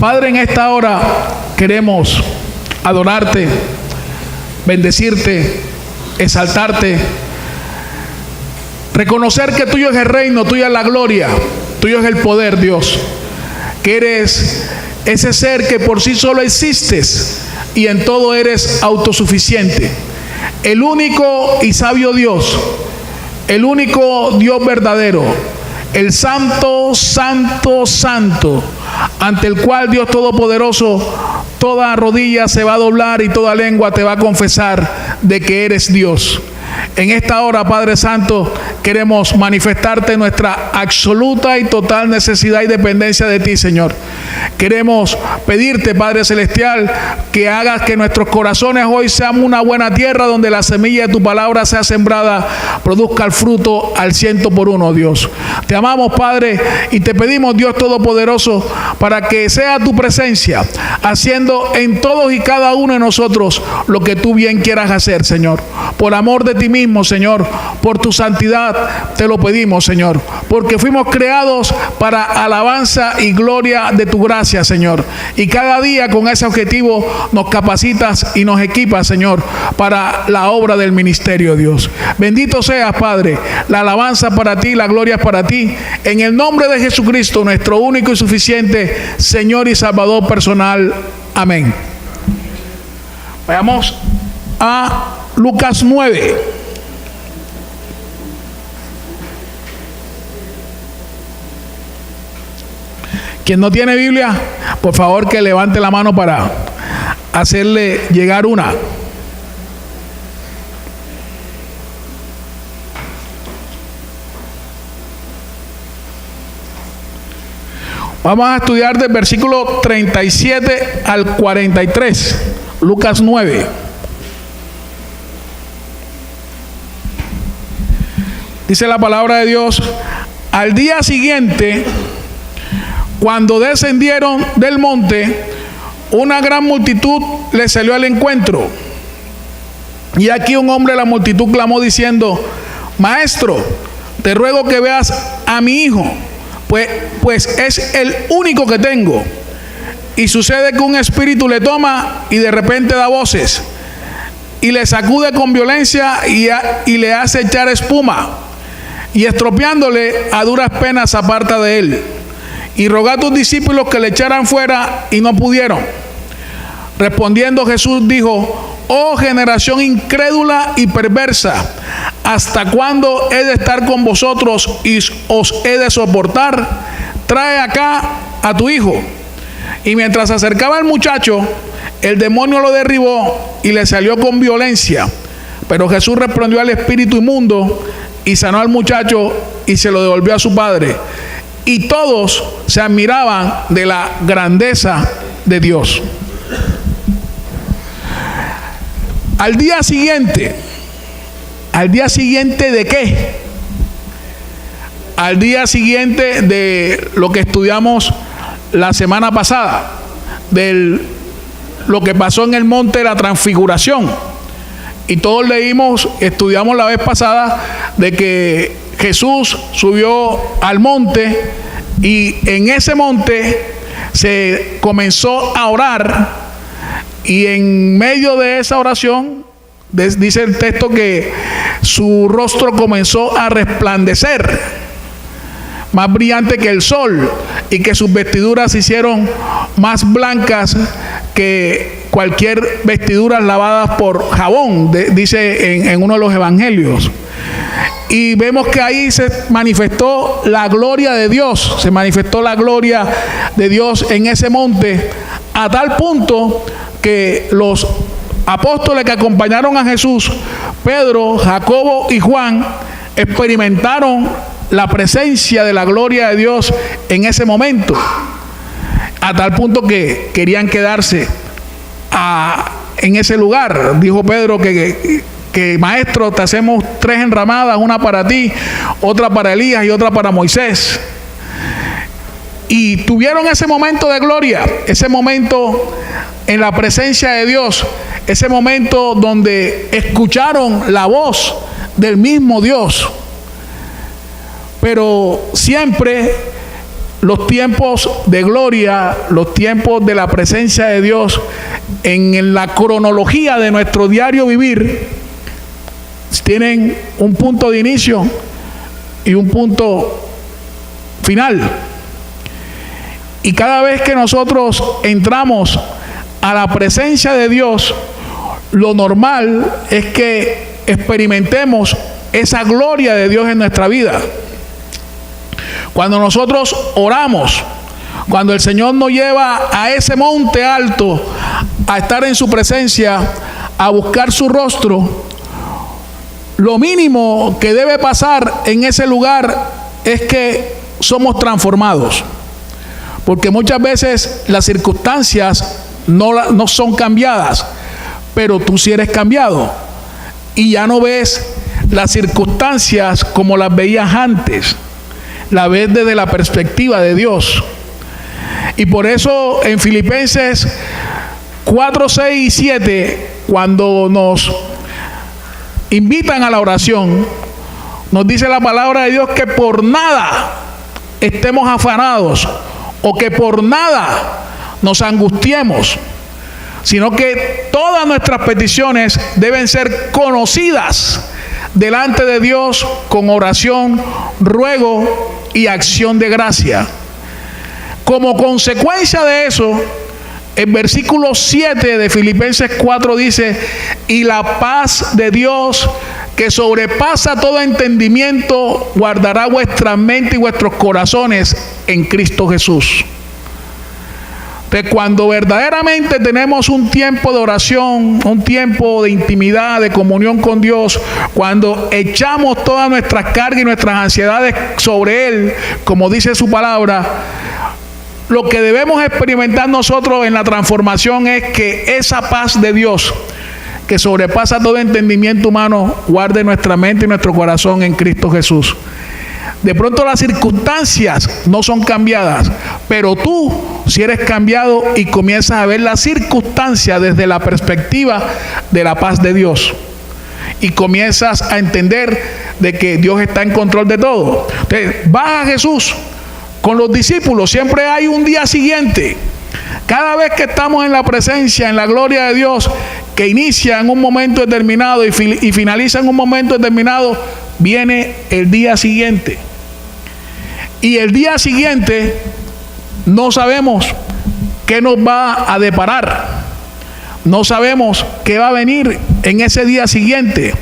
Padre, en esta hora queremos adorarte, bendecirte, exaltarte, reconocer que tuyo es el reino, tuya es la gloria, tuyo es el poder, Dios, que eres ese ser que por sí solo existes y en todo eres autosuficiente, el único y sabio Dios, el único Dios verdadero, el santo, santo, santo, ante el cual Dios Todopoderoso, toda rodilla se va a doblar y toda lengua te va a confesar de que eres Dios. En esta hora, Padre Santo, queremos manifestarte nuestra absoluta y total necesidad y dependencia de ti, Señor. Queremos pedirte, Padre Celestial, que hagas que nuestros corazones hoy sean una buena tierra donde la semilla de tu palabra sea sembrada, produzca el fruto al 100%, Dios. Te amamos, Padre, y te pedimos, Dios Todopoderoso, para que sea tu presencia, haciendo en todos y cada uno de nosotros lo que tú bien quieras hacer, Señor. Por amor de ti mismo, Señor, por tu santidad te lo pedimos, Señor, porque fuimos creados para alabanza y gloria de tu gracia, Señor, y cada día con ese objetivo nos capacitas y nos equipas, Señor, para la obra del ministerio, Dios. Bendito seas, Padre, la alabanza para ti, la gloria para ti, en el nombre de Jesucristo, nuestro único y suficiente Señor y Salvador personal. Amén. Vayamos a Lucas 9. Quien no tiene Biblia, por favor que levante la mano para hacerle llegar una. Vamos a estudiar del versículo 37 al 43, Lucas 9. Dice la palabra de Dios: al día siguiente, cuando descendieron del monte, una gran multitud les salió al encuentro. Y aquí un hombre de la multitud clamó diciendo: Maestro, te ruego que veas a mi hijo, pues es el único que tengo. Y sucede que un espíritu le toma y de repente da voces y le sacude con violencia y le hace echar espuma, y estropeándole a duras penas aparta de él. Y rogó a tus discípulos que le echaran fuera y no pudieron. Respondiendo Jesús dijo: oh generación incrédula y perversa, ¿hasta cuándo he de estar con vosotros y os he de soportar? Trae acá a tu hijo. Y mientras se acercaba el muchacho, el demonio lo derribó y le salió con violencia. Pero Jesús reprendió al espíritu inmundo y sanó al muchacho y se lo devolvió a su padre. Y todos se admiraban de la grandeza de Dios. Al día siguiente ¿de qué? Al día siguiente de lo que estudiamos la semana pasada, de lo que pasó en el monte de la transfiguración. Y todos estudiamos la vez pasada de que Jesús subió al monte y en ese monte se comenzó a orar, y en medio de esa oración dice el texto que su rostro comenzó a resplandecer más brillante que el sol, y que sus vestiduras se hicieron más blancas que cualquier vestidura lavada por jabón, dice en uno de los evangelios. Y vemos que ahí se manifestó la gloria de Dios, en ese monte, a tal punto que los apóstoles que acompañaron a Jesús, Pedro, Jacobo y Juan, experimentaron la presencia de la gloria de Dios en ese momento, a tal punto que querían quedarse en ese lugar. Dijo Pedro que maestro, te hacemos 3 enramadas, una para ti, otra para Elías y otra para Moisés. Y tuvieron ese momento de gloria, ese momento en la presencia de Dios, ese momento donde escucharon la voz del mismo Dios. Pero siempre los tiempos de gloria, los tiempos de la presencia de Dios en la cronología de nuestro diario vivir tienen un punto de inicio y un punto final. Y cada vez que nosotros entramos a la presencia de Dios, lo normal es que experimentemos esa gloria de Dios en nuestra vida. Cuando nosotros oramos, cuando el Señor nos lleva a ese monte alto, a estar en su presencia, a buscar su rostro, lo mínimo que debe pasar en ese lugar es que somos transformados. Porque muchas veces las circunstancias no son cambiadas, pero tú sí eres cambiado. Y ya no ves las circunstancias como las veías antes. La ves desde la perspectiva de Dios. Y por eso en Filipenses 4, 6 y 7, cuando nos invitan a la oración, nos dice la palabra de Dios que por nada estemos afanados o que por nada nos angustiemos, sino que todas nuestras peticiones deben ser conocidas delante de Dios con oración, ruego y acción de gracia. Como consecuencia de eso, el versículo 7 de Filipenses 4 dice: y la paz de Dios, que sobrepasa todo entendimiento, guardará vuestra mente y vuestros corazones en Cristo Jesús. De cuando verdaderamente tenemos un tiempo de oración, un tiempo de intimidad, de comunión con Dios, cuando echamos todas nuestras cargas y nuestras ansiedades sobre Él, como dice su palabra, lo que debemos experimentar nosotros en la transformación es que esa paz de Dios, que sobrepasa todo entendimiento humano, guarde nuestra mente y nuestro corazón en Cristo Jesús. De pronto las circunstancias no son cambiadas, pero tú si eres cambiado y comienzas a ver las circunstancias desde la perspectiva de la paz de Dios. Y comienzas a entender de que Dios está en control de todo. Entonces, vas a Jesús con los discípulos, siempre hay un día siguiente. Cada vez que estamos en la presencia, en la gloria de Dios, que inicia en un momento determinado y finaliza en un momento determinado, viene el día siguiente. Y el día siguiente no sabemos qué nos va a deparar. No sabemos qué va a venir en ese día siguiente.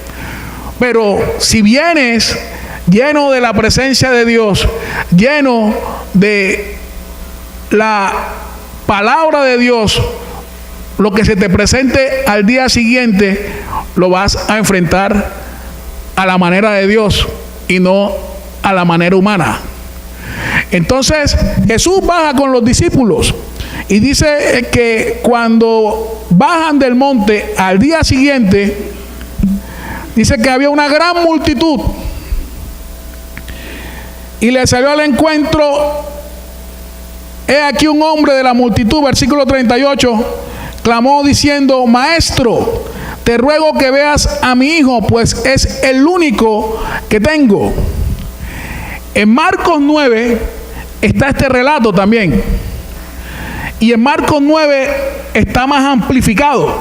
Pero si vienes lleno de la presencia de Dios, lleno de la palabra de Dios, lo que se te presente al día siguiente lo vas a enfrentar a la manera de Dios y no a la manera humana. Entonces Jesús baja con los discípulos y dice que cuando bajan del monte al día siguiente, dice que había una gran multitud y le salió al encuentro. He aquí un hombre de la multitud, versículo 38, clamó diciendo: Maestro, te ruego que veas a mi hijo, pues es el único que tengo. En Marcos 9 está este relato también. Y en Marcos 9 está más amplificado.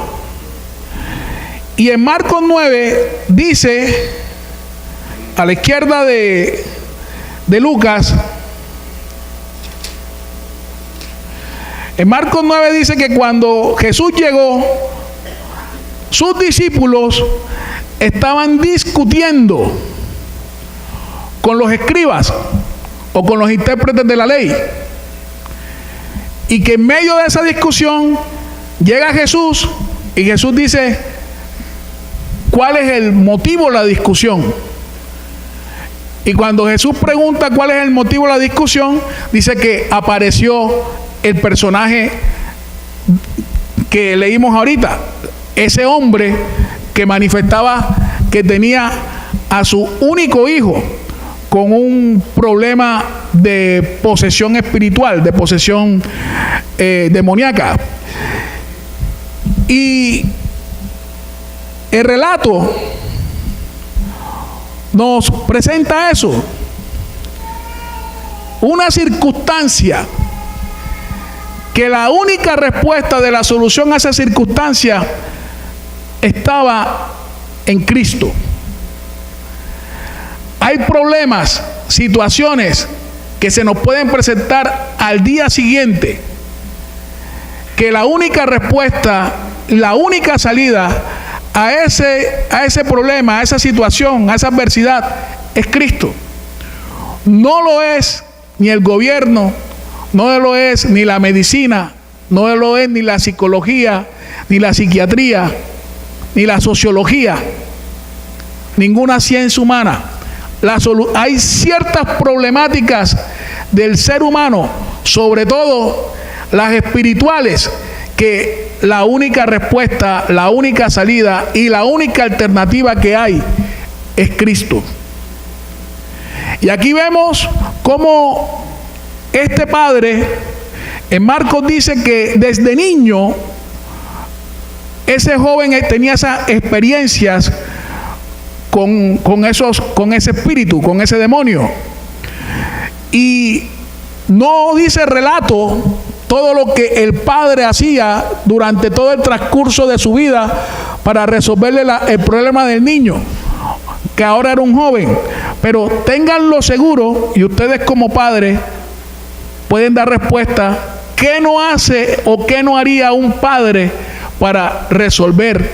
Y en Marcos 9 dice, a la izquierda de Lucas, en Marcos 9 dice que cuando Jesús llegó, sus discípulos estaban discutiendo con los escribas o con los intérpretes de la ley. Y que en medio de esa discusión llega Jesús y Jesús dice: ¿cuál es el motivo de la discusión? Y cuando Jesús pregunta cuál es el motivo de la discusión, dice que apareció el personaje que leímos ahorita, ese hombre que manifestaba que tenía a su único hijo con un problema de posesión espiritual, de posesión demoníaca. Y el relato nos presenta eso. una circunstancia que la única respuesta de la solución a esa circunstancia estaba en Cristo. Hay problemas, situaciones que se nos pueden presentar al día siguiente, que la única respuesta, la única salida a ese problema, a esa situación, a esa adversidad, es Cristo. No lo es ni el gobierno, no lo es ni la medicina, no lo es ni la psicología, ni la psiquiatría, ni la sociología, ninguna ciencia humana. Hay ciertas problemáticas del ser humano, sobre todo las espirituales, que la única respuesta, la única salida y la única alternativa que hay es Cristo. Y aquí vemos cómo este padre, en Marcos dice que desde niño ese joven tenía esas experiencias con ese espíritu, con ese demonio. Y no dice relato todo lo que el padre hacía durante todo el transcurso de su vida para resolverle el problema del niño, que ahora era un joven. Pero ténganlo seguro, y ustedes como padres pueden dar respuesta, ¿qué no hace o qué no haría un padre para resolver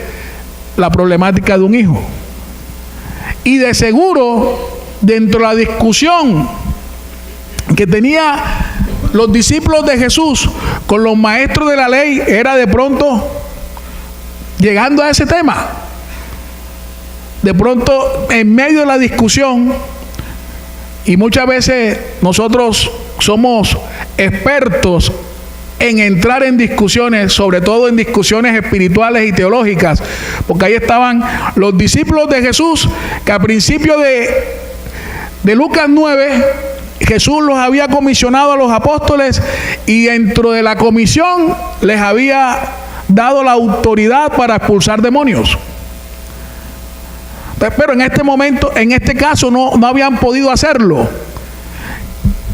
la problemática de un hijo? Y de seguro, dentro de la discusión que tenía los discípulos de Jesús con los maestros de la ley, era de pronto llegando a ese tema. De pronto, en medio de la discusión, y muchas veces nosotros somos expertos en entrar en discusiones, sobre todo en discusiones espirituales y teológicas, porque ahí estaban los discípulos de Jesús, que a principio de Lucas 9, Jesús los había comisionado a los apóstoles, y dentro de la comisión les había dado la autoridad para expulsar demonios. Pero en este momento, en este caso, no habían podido hacerlo.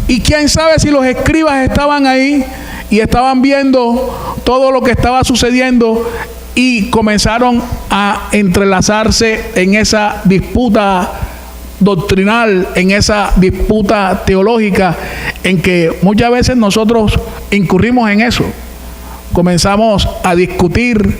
Y quién sabe si los escribas estaban ahí y estaban viendo todo lo que estaba sucediendo y comenzaron a entrelazarse en esa disputa doctrinal, en esa disputa teológica, en que muchas veces nosotros incurrimos en eso. Comenzamos a discutir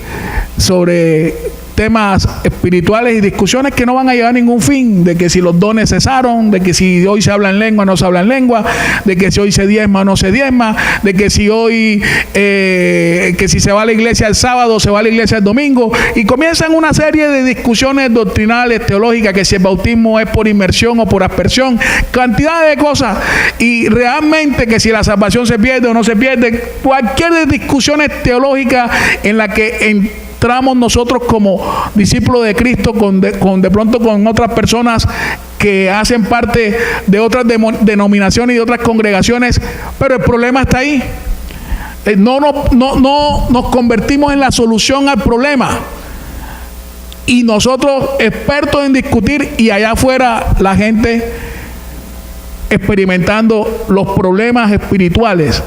sobre temas espirituales y discusiones que no van a llegar a ningún fin, de que si los dones cesaron, de que si hoy se habla en lengua, no se habla en lengua, de que si hoy se diezma o no se diezma, de que si hoy, que si se va a la iglesia el sábado, se va a la iglesia el domingo, y comienzan una serie de discusiones doctrinales, teológicas, que si el bautismo es por inmersión o por aspersión, cantidad de cosas, y realmente que si la salvación se pierde o no se pierde, cualquier discusiones teológicas en la que entramos nosotros como discípulos de Cristo de pronto con otras personas que hacen parte de otras denominaciones y de otras congregaciones, pero el problema está ahí. No nos convertimos en la solución al problema, y nosotros expertos en discutir, y allá afuera la gente experimentando los problemas espirituales,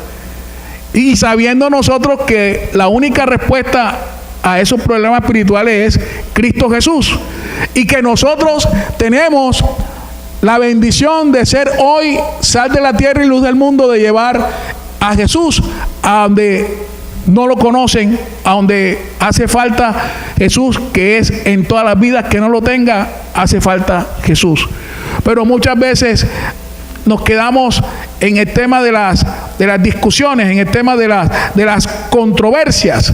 y sabiendo nosotros que la única respuesta a esos problemas espirituales es Cristo Jesús, y que nosotros tenemos la bendición de ser hoy sal de la tierra y luz del mundo, de llevar a Jesús a donde no lo conocen, a donde hace falta Jesús, que es en todas las vidas. Que no lo tenga, hace falta Jesús. Pero muchas veces nos quedamos en el tema de las discusiones, en el tema de las controversias.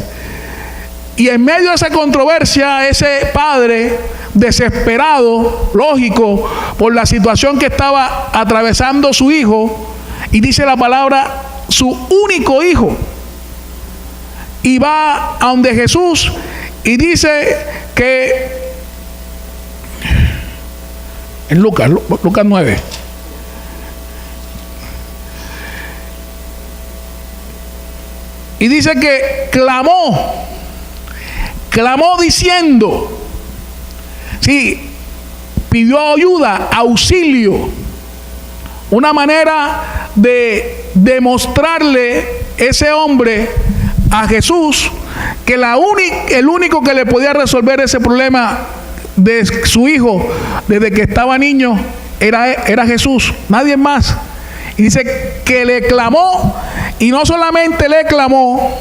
Y en medio de esa controversia, ese padre desesperado, lógico, por la situación que estaba atravesando su hijo, y dice la palabra, su único hijo, y va a donde Jesús y dice que en Lucas 9, y dice que clamó diciendo, sí, pidió ayuda, auxilio, una manera de demostrarle ese hombre a Jesús que el único que le podía resolver ese problema de su hijo desde que estaba niño era Jesús, nadie más. Y dice que le clamó, y no solamente le clamó,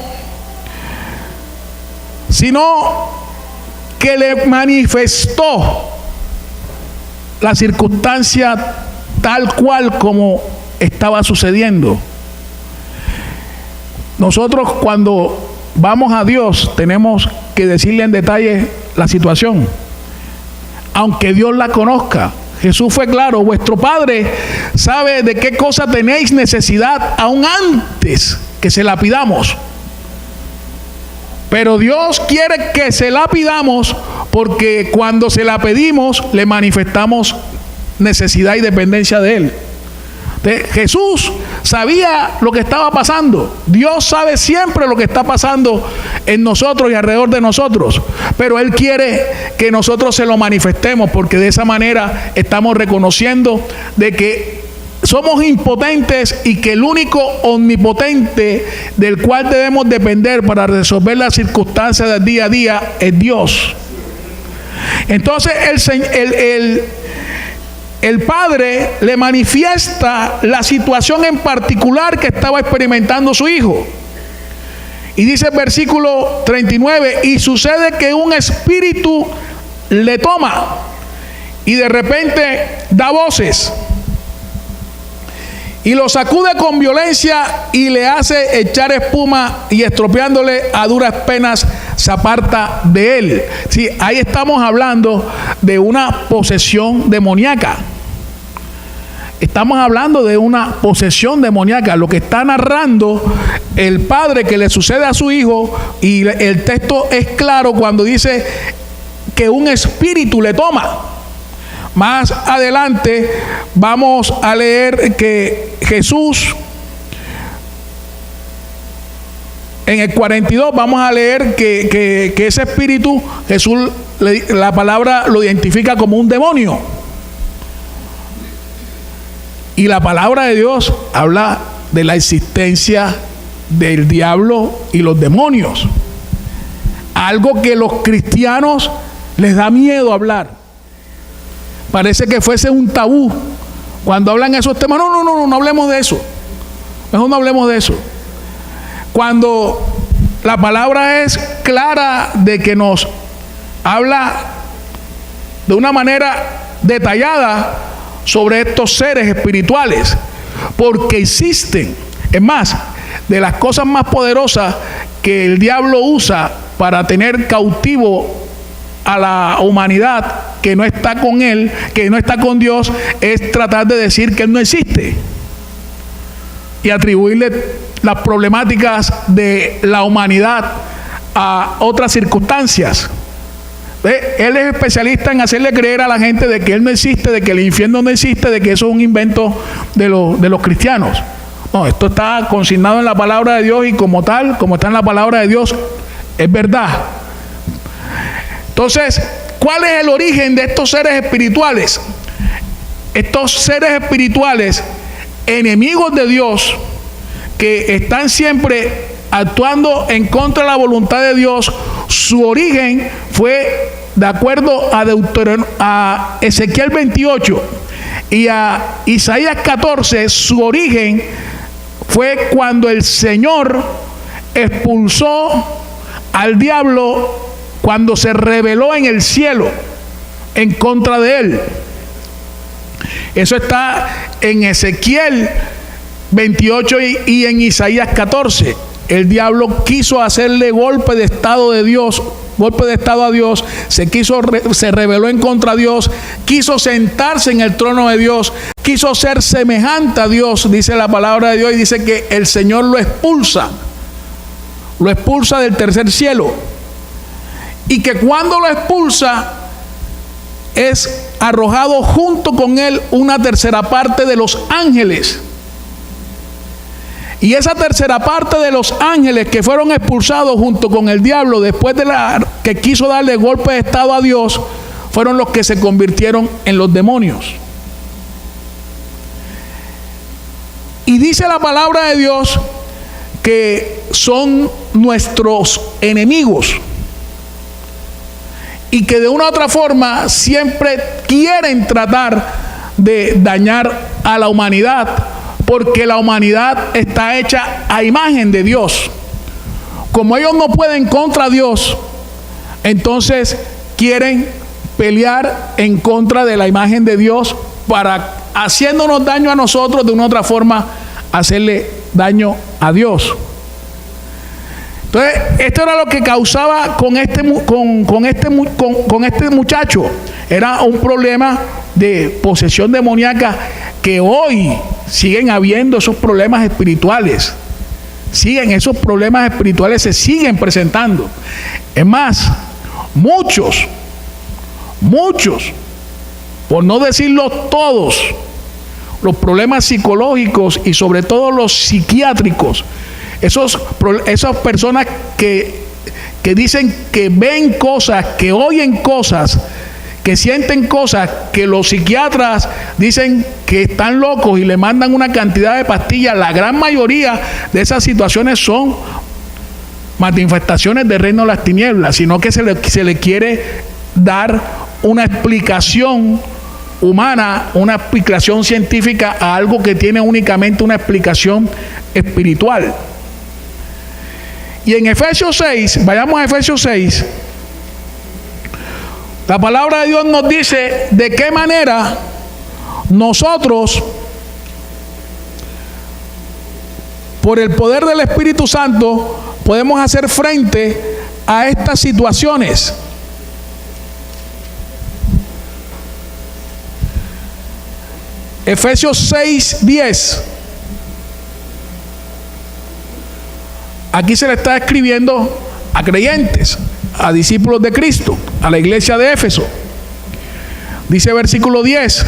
sino que le manifestó la circunstancia tal cual como estaba sucediendo. Nosotros cuando vamos a Dios tenemos que decirle en detalle la situación, aunque Dios la conozca. Jesús fue claro: vuestro Padre sabe de qué cosa tenéis necesidad aún antes que se la pidamos. Pero Dios quiere que se la pidamos, porque cuando se la pedimos le manifestamos necesidad y dependencia de Él. Jesús sabía lo que estaba pasando. Dios sabe siempre lo que está pasando en nosotros y alrededor de nosotros, pero Él quiere que nosotros se lo manifestemos, porque de esa manera estamos reconociendo de que somos impotentes y que el único omnipotente del cual debemos depender para resolver las circunstancias del día a día es Dios. Entonces el Padre le manifiesta la situación en particular que estaba experimentando su hijo. Y dice el versículo 39, y sucede que un espíritu le toma y de repente da voces y lo sacude con violencia y le hace echar espuma, y estropeándole a duras penas se aparta de él. Sí, ahí estamos hablando de una posesión demoníaca. Estamos hablando de una posesión demoníaca. Lo que está narrando el padre que le sucede a su hijo, y el texto es claro cuando dice que un espíritu le toma. Más adelante vamos a leer que Jesús, en el 42, vamos a leer que ese espíritu, Jesús, la palabra lo identifica como un demonio. Y la palabra de Dios habla de la existencia del diablo y los demonios. Algo que los cristianos les da miedo hablar. Parece que fuese un tabú cuando hablan esos temas. No hablemos de eso. Mejor no hablemos de eso. Cuando la palabra es clara de que nos habla de una manera detallada sobre estos seres espirituales, porque existen. Es más, de las cosas más poderosas que el diablo usa para tener cautivo a la humanidad que no está con Él, que no está con Dios, es tratar de decir que Él no existe y atribuirle las problemáticas de la humanidad a otras circunstancias. Él es especialista en hacerle creer a la gente de que Él no existe, de que el infierno no existe, de que eso es un invento de los cristianos. No, esto está consignado en la palabra de Dios, y como tal, como está en la palabra de Dios, es verdad. Entonces, ¿cuál es el origen de estos seres espirituales? Estos seres espirituales, enemigos de Dios, que están siempre actuando en contra de la voluntad de Dios, su origen fue, de acuerdo a Ezequiel 28 y a Isaías 14, su origen fue cuando el Señor expulsó al diablo, cuando se rebeló en el cielo en contra de él. Eso está en Ezequiel 28 y en Isaías 14. El diablo quiso hacerle golpe de estado a Dios, se rebeló en contra de Dios, quiso sentarse en el trono de Dios, quiso ser semejante a Dios, dice la palabra de Dios, y dice que el Señor lo expulsa del tercer cielo. Y que cuando lo expulsa es arrojado junto con él una tercera parte de los ángeles. Y esa tercera parte de los ángeles que fueron expulsados junto con el diablo, después de que quiso darle golpe de estado a Dios, fueron los que se convirtieron en los demonios. Y dice la palabra de Dios que son nuestros enemigos y que de una u otra forma siempre quieren tratar de dañar a la humanidad, porque la humanidad está hecha a imagen de Dios. Como ellos no pueden contra Dios, entonces quieren pelear en contra de la imagen de Dios para, haciéndonos daño a nosotros, de una u otra forma hacerle daño a Dios. Entonces, esto era lo que causaba con este muchacho. Era un problema de posesión demoníaca, que hoy siguen habiendo esos problemas espirituales. Esos problemas espirituales se siguen presentando. Es más, muchos, por no decirlo todos, los problemas psicológicos y sobre todo los psiquiátricos, esas personas que dicen que ven cosas, que oyen cosas, que sienten cosas, que los psiquiatras dicen que están locos y le mandan una cantidad de pastillas. La gran mayoría de esas situaciones son manifestaciones del reino de las tinieblas, sino que se le quiere dar una explicación humana, una explicación científica a algo que tiene únicamente una explicación espiritual. Y en Efesios 6, vayamos a Efesios 6, la palabra de Dios nos dice de qué manera nosotros, por el poder del Espíritu Santo, podemos hacer frente a estas situaciones. Efesios 6:10. Aquí se le está escribiendo a creyentes, a discípulos de Cristo, a la iglesia de Éfeso. Dice versículo 10: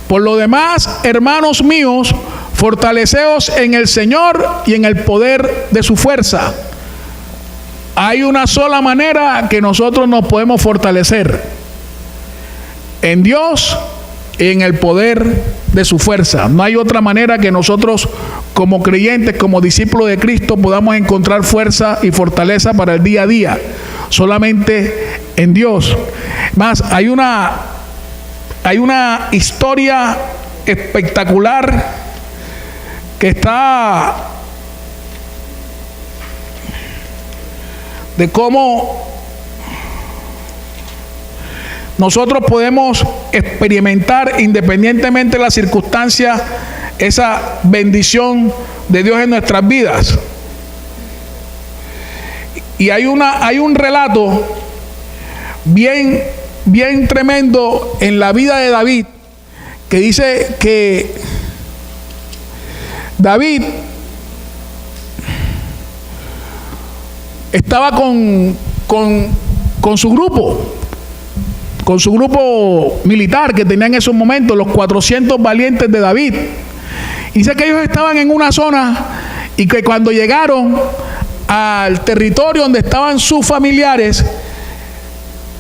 por lo demás, hermanos míos, fortaleceos en el Señor y en el poder de su fuerza. Hay una sola manera que nosotros nos podemos fortalecer: en Dios y en el poder de su fuerza. No hay otra manera que nosotros, como creyentes, como discípulos de Cristo, podamos encontrar fuerza y fortaleza para el día a día. Solamente en Dios. Más, hay una historia espectacular que está de cómo nosotros podemos experimentar, independientemente de las circunstancias, esa bendición de Dios en nuestras vidas. Y hay un relato bien tremendo en la vida de David, que dice que David estaba con su grupo, militar que tenía en esos momentos, los 400 valientes de David. Y dice que ellos estaban en una zona y que cuando llegaron al territorio donde estaban sus familiares,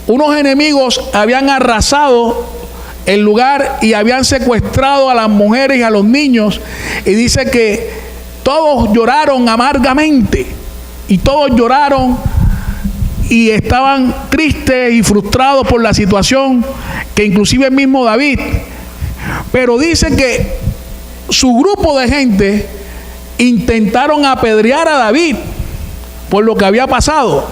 unos enemigos habían arrasado el lugar y habían secuestrado a las mujeres y a los niños. Y dice que todos lloraron amargamente, y todos lloraron y estaban tristes y frustrados por la situación, que inclusive el mismo David. Pero dice que su grupo de gente intentaron apedrear a David por lo que había pasado.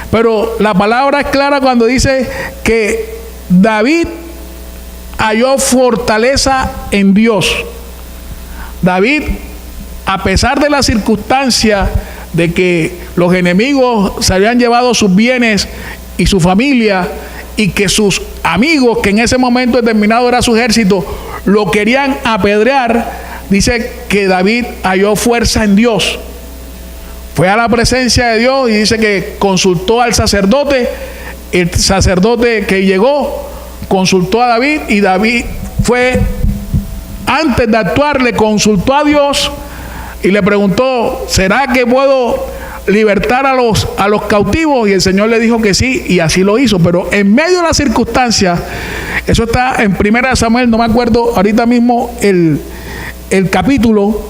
Pero la palabra es clara cuando dice que David halló fortaleza en Dios. David, a pesar de la circunstancia de que los enemigos se habían llevado sus bienes y su familia, y que sus amigos, que en ese momento determinado era su ejército, lo querían apedrear, dice que David halló fuerza en Dios. Fue a la presencia de Dios y dice que consultó al sacerdote. El sacerdote que llegó consultó a David, y David fue, antes de actuar, le consultó a Dios y le preguntó: ¿será que puedo libertar a los cautivos? Y el Señor le dijo que sí, y así lo hizo. Pero en medio de las circunstancias, eso está en 1 Samuel, no me acuerdo ahorita mismo el capítulo,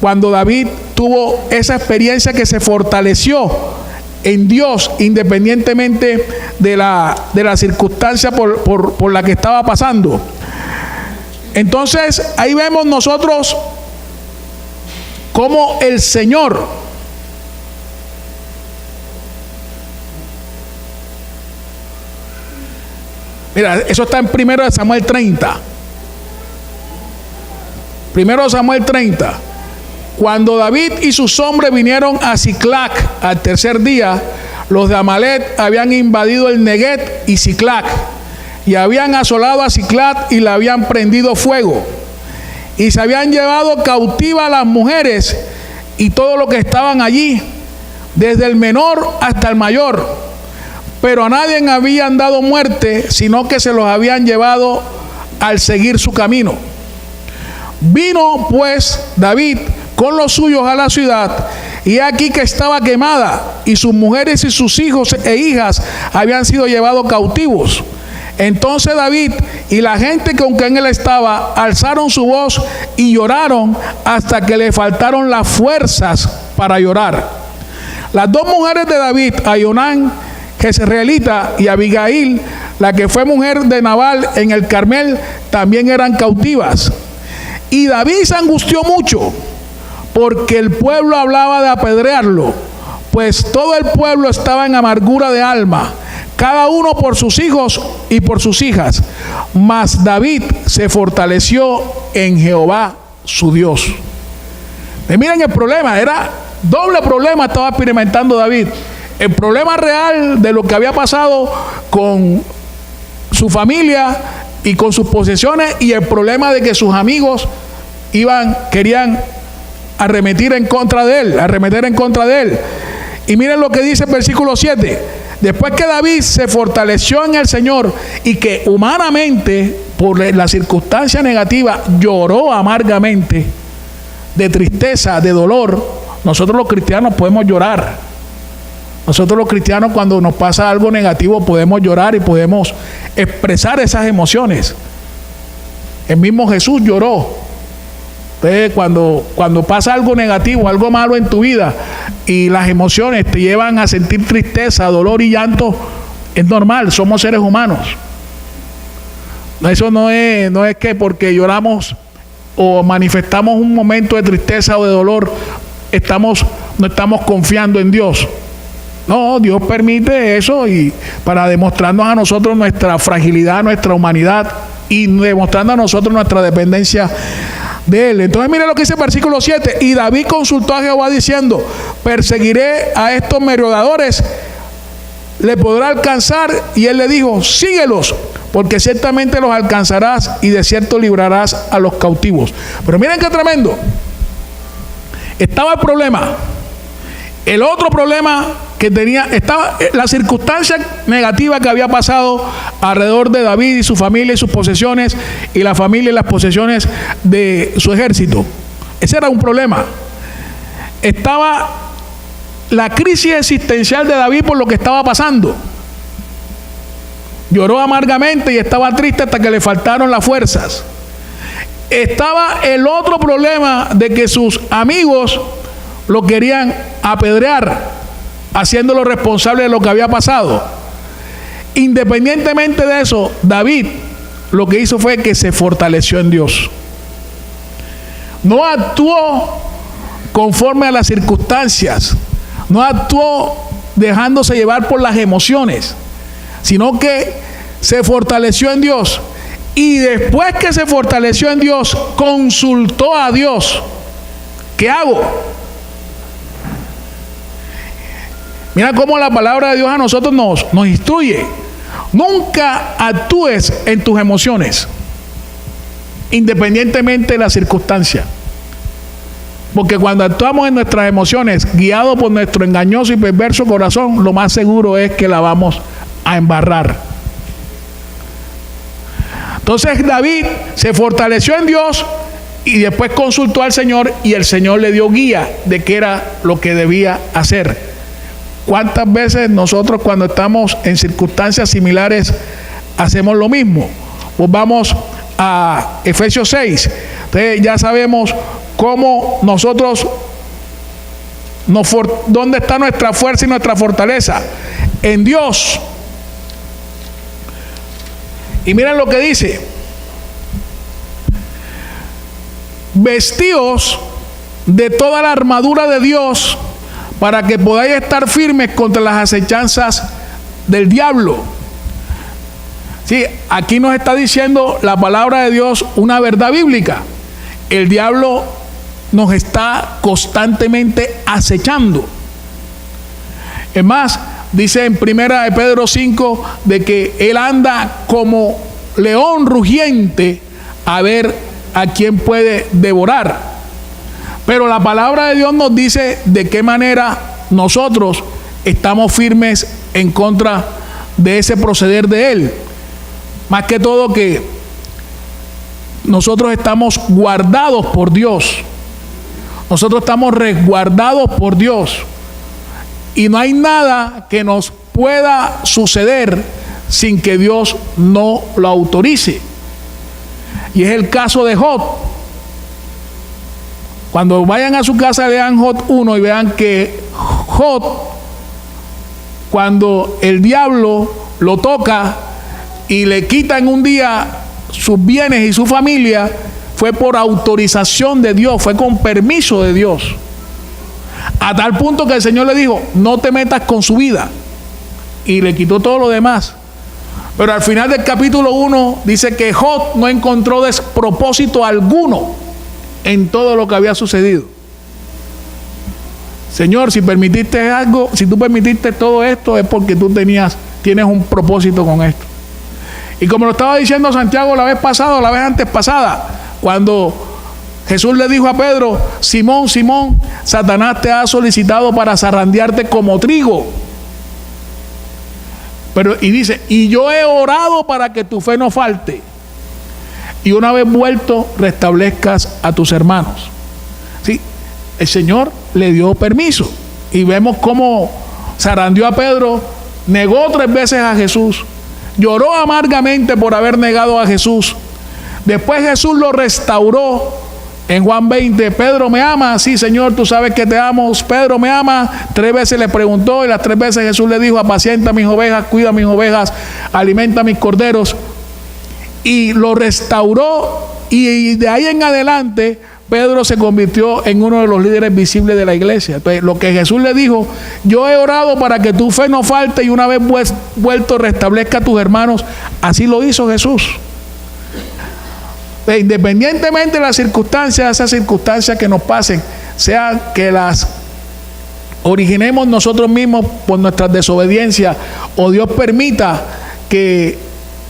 cuando David tuvo esa experiencia que se fortaleció en Dios, independientemente de la circunstancia por la que estaba pasando. Entonces, ahí vemos nosotros cómo el Señor mira, eso está en 1 Samuel 30. 1 Samuel 30. Cuando David y sus hombres vinieron a Siclac al tercer día, los de Amalec habían invadido el Neguet y Siclac, y habían asolado a Siclac y la habían prendido fuego, y se habían llevado cautiva a las mujeres y todo lo que estaban allí, desde el menor hasta el mayor, pero a nadie habían dado muerte, sino que se los habían llevado al seguir su camino. Vino pues David con los suyos a la ciudad, y aquí que estaba quemada, y sus mujeres y sus hijos e hijas habían sido llevados cautivos. Entonces David y la gente con quien él estaba alzaron su voz y lloraron hasta que le faltaron las fuerzas para llorar. Las dos mujeres de David, Aionán, jezreelita, y Abigail, la que fue mujer de Nabal en el Carmel, también eran cautivas. Y David se angustió mucho, porque el pueblo hablaba de apedrearlo, pues todo el pueblo estaba en amargura de alma, cada uno por sus hijos y por sus hijas. Mas David se fortaleció en Jehová su Dios. Y miren el problema, era doble problema estaba experimentando David. El problema real de lo que había pasado con su familia y con sus posesiones, y el problema de que sus amigos querían arremeter en contra de él. Y miren lo que dice el versículo 7. Después que David se fortaleció en el Señor y que humanamente, por la circunstancia negativa, lloró amargamente, de tristeza, de dolor. Nosotros los cristianos podemos llorar. Nosotros los cristianos, cuando nos pasa algo negativo, podemos llorar y podemos expresar esas emociones. El mismo Jesús lloró. Entonces, cuando pasa algo negativo, algo malo en tu vida, y las emociones te llevan a sentir tristeza, dolor y llanto, es normal, somos seres humanos. Eso no es que porque lloramos o manifestamos un momento de tristeza o de dolor, no estamos confiando en Dios. No, Dios permite eso y para demostrarnos a nosotros nuestra fragilidad, nuestra humanidad, y demostrando a nosotros nuestra dependencia de él. Entonces mire lo que dice el versículo 7. Y David consultó a Jehová diciendo: perseguiré a estos merodeadores, ¿le podrá alcanzar? Y él le dijo: síguelos, porque ciertamente los alcanzarás y de cierto librarás a los cautivos. Pero miren qué tremendo. Estaba el problema. El otro problema que tenía, estaba la circunstancia negativa que había pasado alrededor de David y su familia y sus posesiones, y la familia y las posesiones de su ejército. Ese era un problema. Estaba la crisis existencial de David por lo que estaba pasando. Lloró amargamente y estaba triste hasta que le faltaron las fuerzas. Estaba el otro problema de que sus amigos lo querían apedrear, haciéndolo responsable de lo que había pasado. Independientemente de eso, David lo que hizo fue que se fortaleció en Dios. No actuó conforme a las circunstancias, no actuó dejándose llevar por las emociones, sino que se fortaleció en Dios. Y después que se fortaleció en Dios, consultó a Dios: ¿qué hago? Mira cómo la palabra de Dios a nosotros nos instruye. Nunca actúes en tus emociones, independientemente de la circunstancia. Porque cuando actuamos en nuestras emociones, guiados por nuestro engañoso y perverso corazón, lo más seguro es que la vamos a embarrar. Entonces David se fortaleció en Dios y después consultó al Señor, y el Señor le dio guía de qué era lo que debía hacer. ¿Cuántas veces nosotros, cuando estamos en circunstancias similares, hacemos lo mismo? Pues vamos a Efesios 6. Entonces ya sabemos cómo nosotros, dónde está nuestra fuerza y nuestra fortaleza. En Dios. Y miren lo que dice: vestíos de toda la armadura de Dios para que podáis estar firmes contra las acechanzas del diablo. Sí, aquí nos está diciendo la palabra de Dios una verdad bíblica. El diablo nos está constantemente acechando. Es más, dice en 1 Pedro 5 de que él anda como león rugiente a ver a quién puede devorar. Pero la palabra de Dios nos dice de qué manera nosotros estamos firmes en contra de ese proceder de él. Más que todo que nosotros estamos guardados por Dios. Nosotros estamos resguardados por Dios. Y no hay nada que nos pueda suceder sin que Dios no lo autorice. Y es el caso de Job. Cuando vayan a su casa, lean Job 1 y vean que Job, cuando el diablo lo toca y le quita en un día sus bienes y su familia, fue por autorización de Dios, fue con permiso de Dios. A tal punto que el Señor le dijo: no te metas con su vida. Y le quitó todo lo demás. Pero al final del capítulo 1 dice que Job no encontró despropósito alguno en todo lo que había sucedido. Señor, si permitiste algo, si tú permitiste todo esto, es porque tú tienes un propósito con esto. Y como lo estaba diciendo Santiago la vez pasada, la vez antes pasada, cuando Jesús le dijo a Pedro: Simón, Simón, Satanás te ha solicitado para zarandearte como trigo. Y dice: y yo he orado para que tu fe no falte, y una vez vuelto restablezcas a tus hermanos. Sí, el Señor le dio permiso. Y vemos cómo zarandeó a Pedro, negó 3 veces a Jesús, lloró amargamente por haber negado a Jesús. Después Jesús lo restauró. En Juan 20, Pedro, ¿me ama? Sí, Señor, tú sabes que te amo. Pedro, ¿me ama? 3 veces le preguntó, y las 3 veces Jesús le dijo: apacienta mis ovejas, cuida mis ovejas, alimenta mis corderos. Y lo restauró, y de ahí en adelante Pedro se convirtió en uno de los líderes visibles de la iglesia. Entonces, lo que Jesús le dijo: yo he orado para que tu fe no falte, y una vez vuelto restablezca a tus hermanos. Así lo hizo Jesús. Independientemente de las circunstancias, esas circunstancias que nos pasen, sea que las originemos nosotros mismos por nuestras desobediencias, o Dios permita que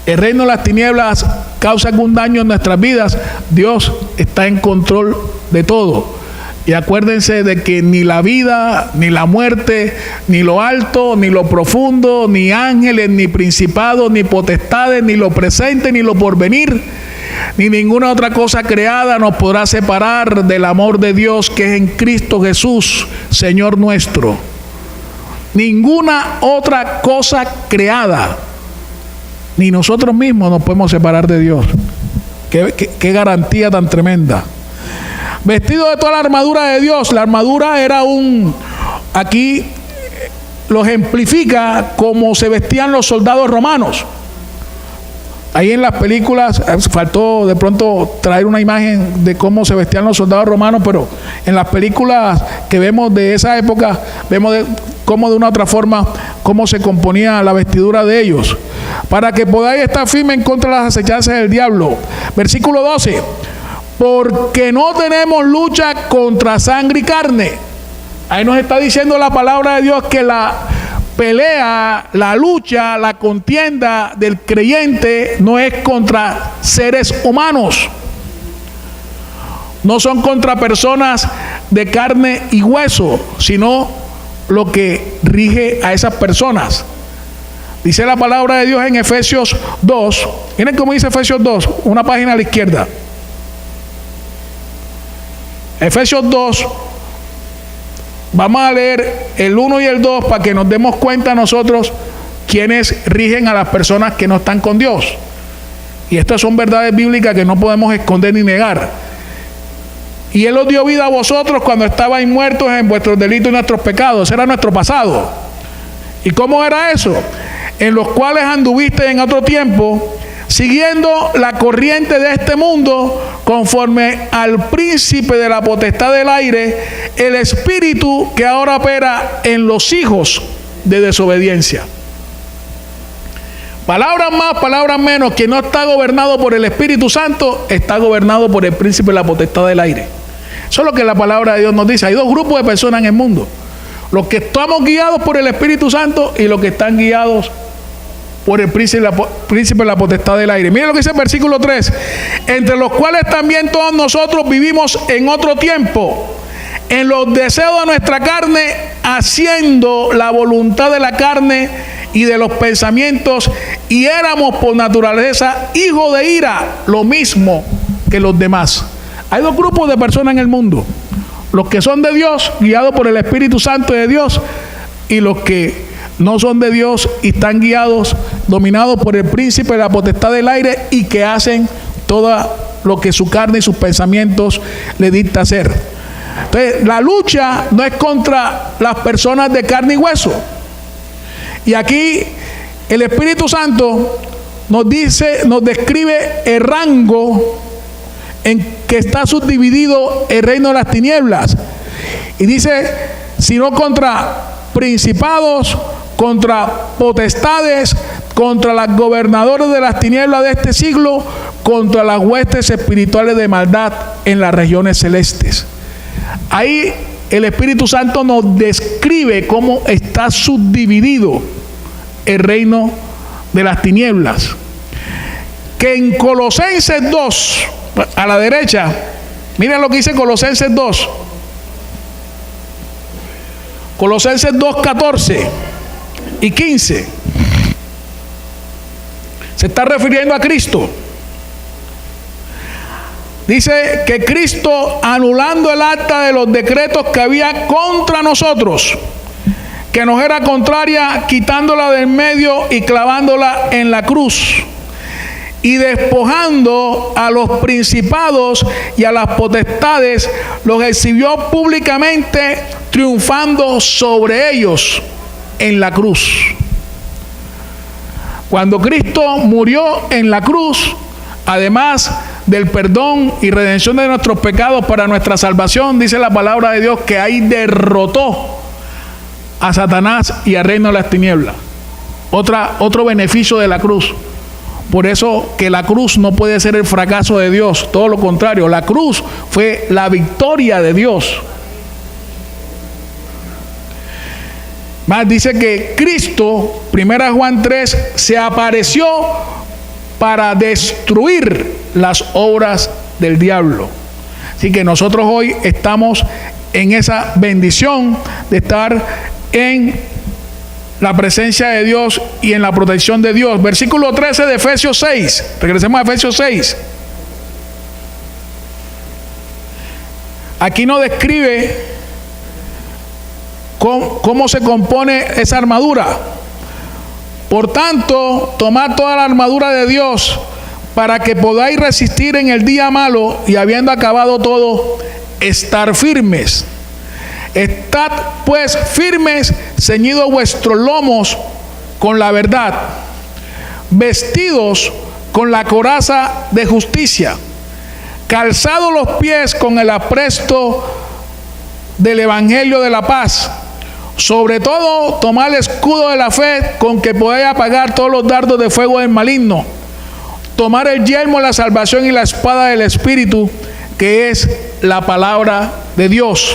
el reino de las tinieblas cause algún daño en nuestras vidas, Dios está en control de todo. Y acuérdense de que ni la vida, ni la muerte, ni lo alto, ni lo profundo, ni ángeles, ni principados, ni potestades, ni lo presente, ni lo porvenir, ni ninguna otra cosa creada nos podrá separar del amor de Dios que es en Cristo Jesús, Señor nuestro. Ninguna otra cosa creada, ni nosotros mismos nos podemos separar de Dios. Qué garantía tan tremenda. Vestido de toda la armadura de Dios. La armadura era aquí lo ejemplifica como se vestían los soldados romanos. Ahí en las películas, faltó de pronto traer una imagen de cómo se vestían los soldados romanos, pero en las películas que vemos de esa época, vemos cómo de una otra forma, cómo se componía la vestidura de ellos. Para que podáis estar firmes en contra de las acechanzas del diablo. Versículo 12. Porque no tenemos lucha contra sangre y carne. Ahí nos está diciendo la palabra de Dios que la pelea, la lucha, la contienda del creyente no es contra seres humanos. No son contra personas de carne y hueso, sino lo que rige a esas personas. Dice la palabra de Dios en Efesios 2. Miren cómo dice Efesios 2, una página a la izquierda. Efesios 2. Vamos a leer el 1 y el 2 para que nos demos cuenta nosotros quiénes rigen a las personas que no están con Dios. Y estas son verdades bíblicas que no podemos esconder ni negar. Y Él os dio vida a vosotros cuando estabais muertos en vuestros delitos y nuestros pecados. Ese era nuestro pasado. ¿Y cómo era eso? En los cuales anduvisteis en otro tiempo, siguiendo la corriente de este mundo, conforme al príncipe de la potestad del aire, el espíritu que ahora opera en los hijos de desobediencia. Palabras más, palabras menos, quien no está gobernado por el Espíritu Santo, está gobernado por el príncipe de la potestad del aire. Eso es lo que la palabra de Dios nos dice. Hay dos grupos de personas en el mundo: los que estamos guiados por el Espíritu Santo y los que están guiados por el príncipe de la potestad del aire. Miren lo que dice el versículo 3: entre los cuales también todos nosotros vivimos en otro tiempo, en los deseos de nuestra carne, haciendo la voluntad de la carne y de los pensamientos, y éramos por naturaleza hijos de ira, lo mismo que los demás. Hay dos grupos de personas en el mundo: los que son de Dios, guiados por el Espíritu Santo de Dios, y los que no son de Dios y están guiados, dominados por el príncipe de la potestad del aire, y que hacen todo lo que su carne y sus pensamientos le dicta hacer. Entonces, la lucha no es contra las personas de carne y hueso. Y aquí el Espíritu Santo nos describe el rango en que está subdividido el reino de las tinieblas. Y dice, sino contra principados, contra potestades, contra los gobernadores de las tinieblas de este siglo, contra las huestes espirituales de maldad en las regiones celestes. Ahí el Espíritu Santo nos describe cómo está subdividido el reino de las tinieblas. Que en Colosenses 2, a la derecha, miren lo que dice Colosenses 2. Colosenses 2, 14 y 15. Se está refiriendo a Cristo. Dice que Cristo, anulando el acta de los decretos que había contra nosotros, que nos era contraria, quitándola del medio y clavándola en la cruz, y despojando a los principados y a las potestades, los exhibió públicamente, triunfando sobre ellos en la cruz. Cuando Cristo murió en la cruz, además del perdón y redención de nuestros pecados para nuestra salvación, dice la palabra de Dios que ahí derrotó a Satanás y al reino de las tinieblas. Otro beneficio de la cruz. Por eso que la cruz no puede ser el fracaso de Dios, todo lo contrario, la cruz fue la victoria de Dios. Más dice que Cristo, 1 Juan 3, se apareció para destruir las obras del diablo. Así que nosotros hoy estamos en esa bendición de estar en la presencia de Dios y en la protección de Dios. Versículo 13 de Efesios 6. Regresemos a Efesios 6. Aquí nos describe cómo se compone esa armadura. Por tanto, tomad toda la armadura de Dios para que podáis resistir en el día malo, y habiendo acabado todo, estar firmes. Estad pues firmes, ceñidos vuestros lomos con la verdad, vestidos con la coraza de justicia, calzados los pies con el apresto del evangelio de la paz. Sobre todo, tomad el escudo de la fe, con que podéis apagar todos los dardos de fuego del maligno. Tomar el yelmo de la salvación y la espada del Espíritu, que es la palabra de Dios.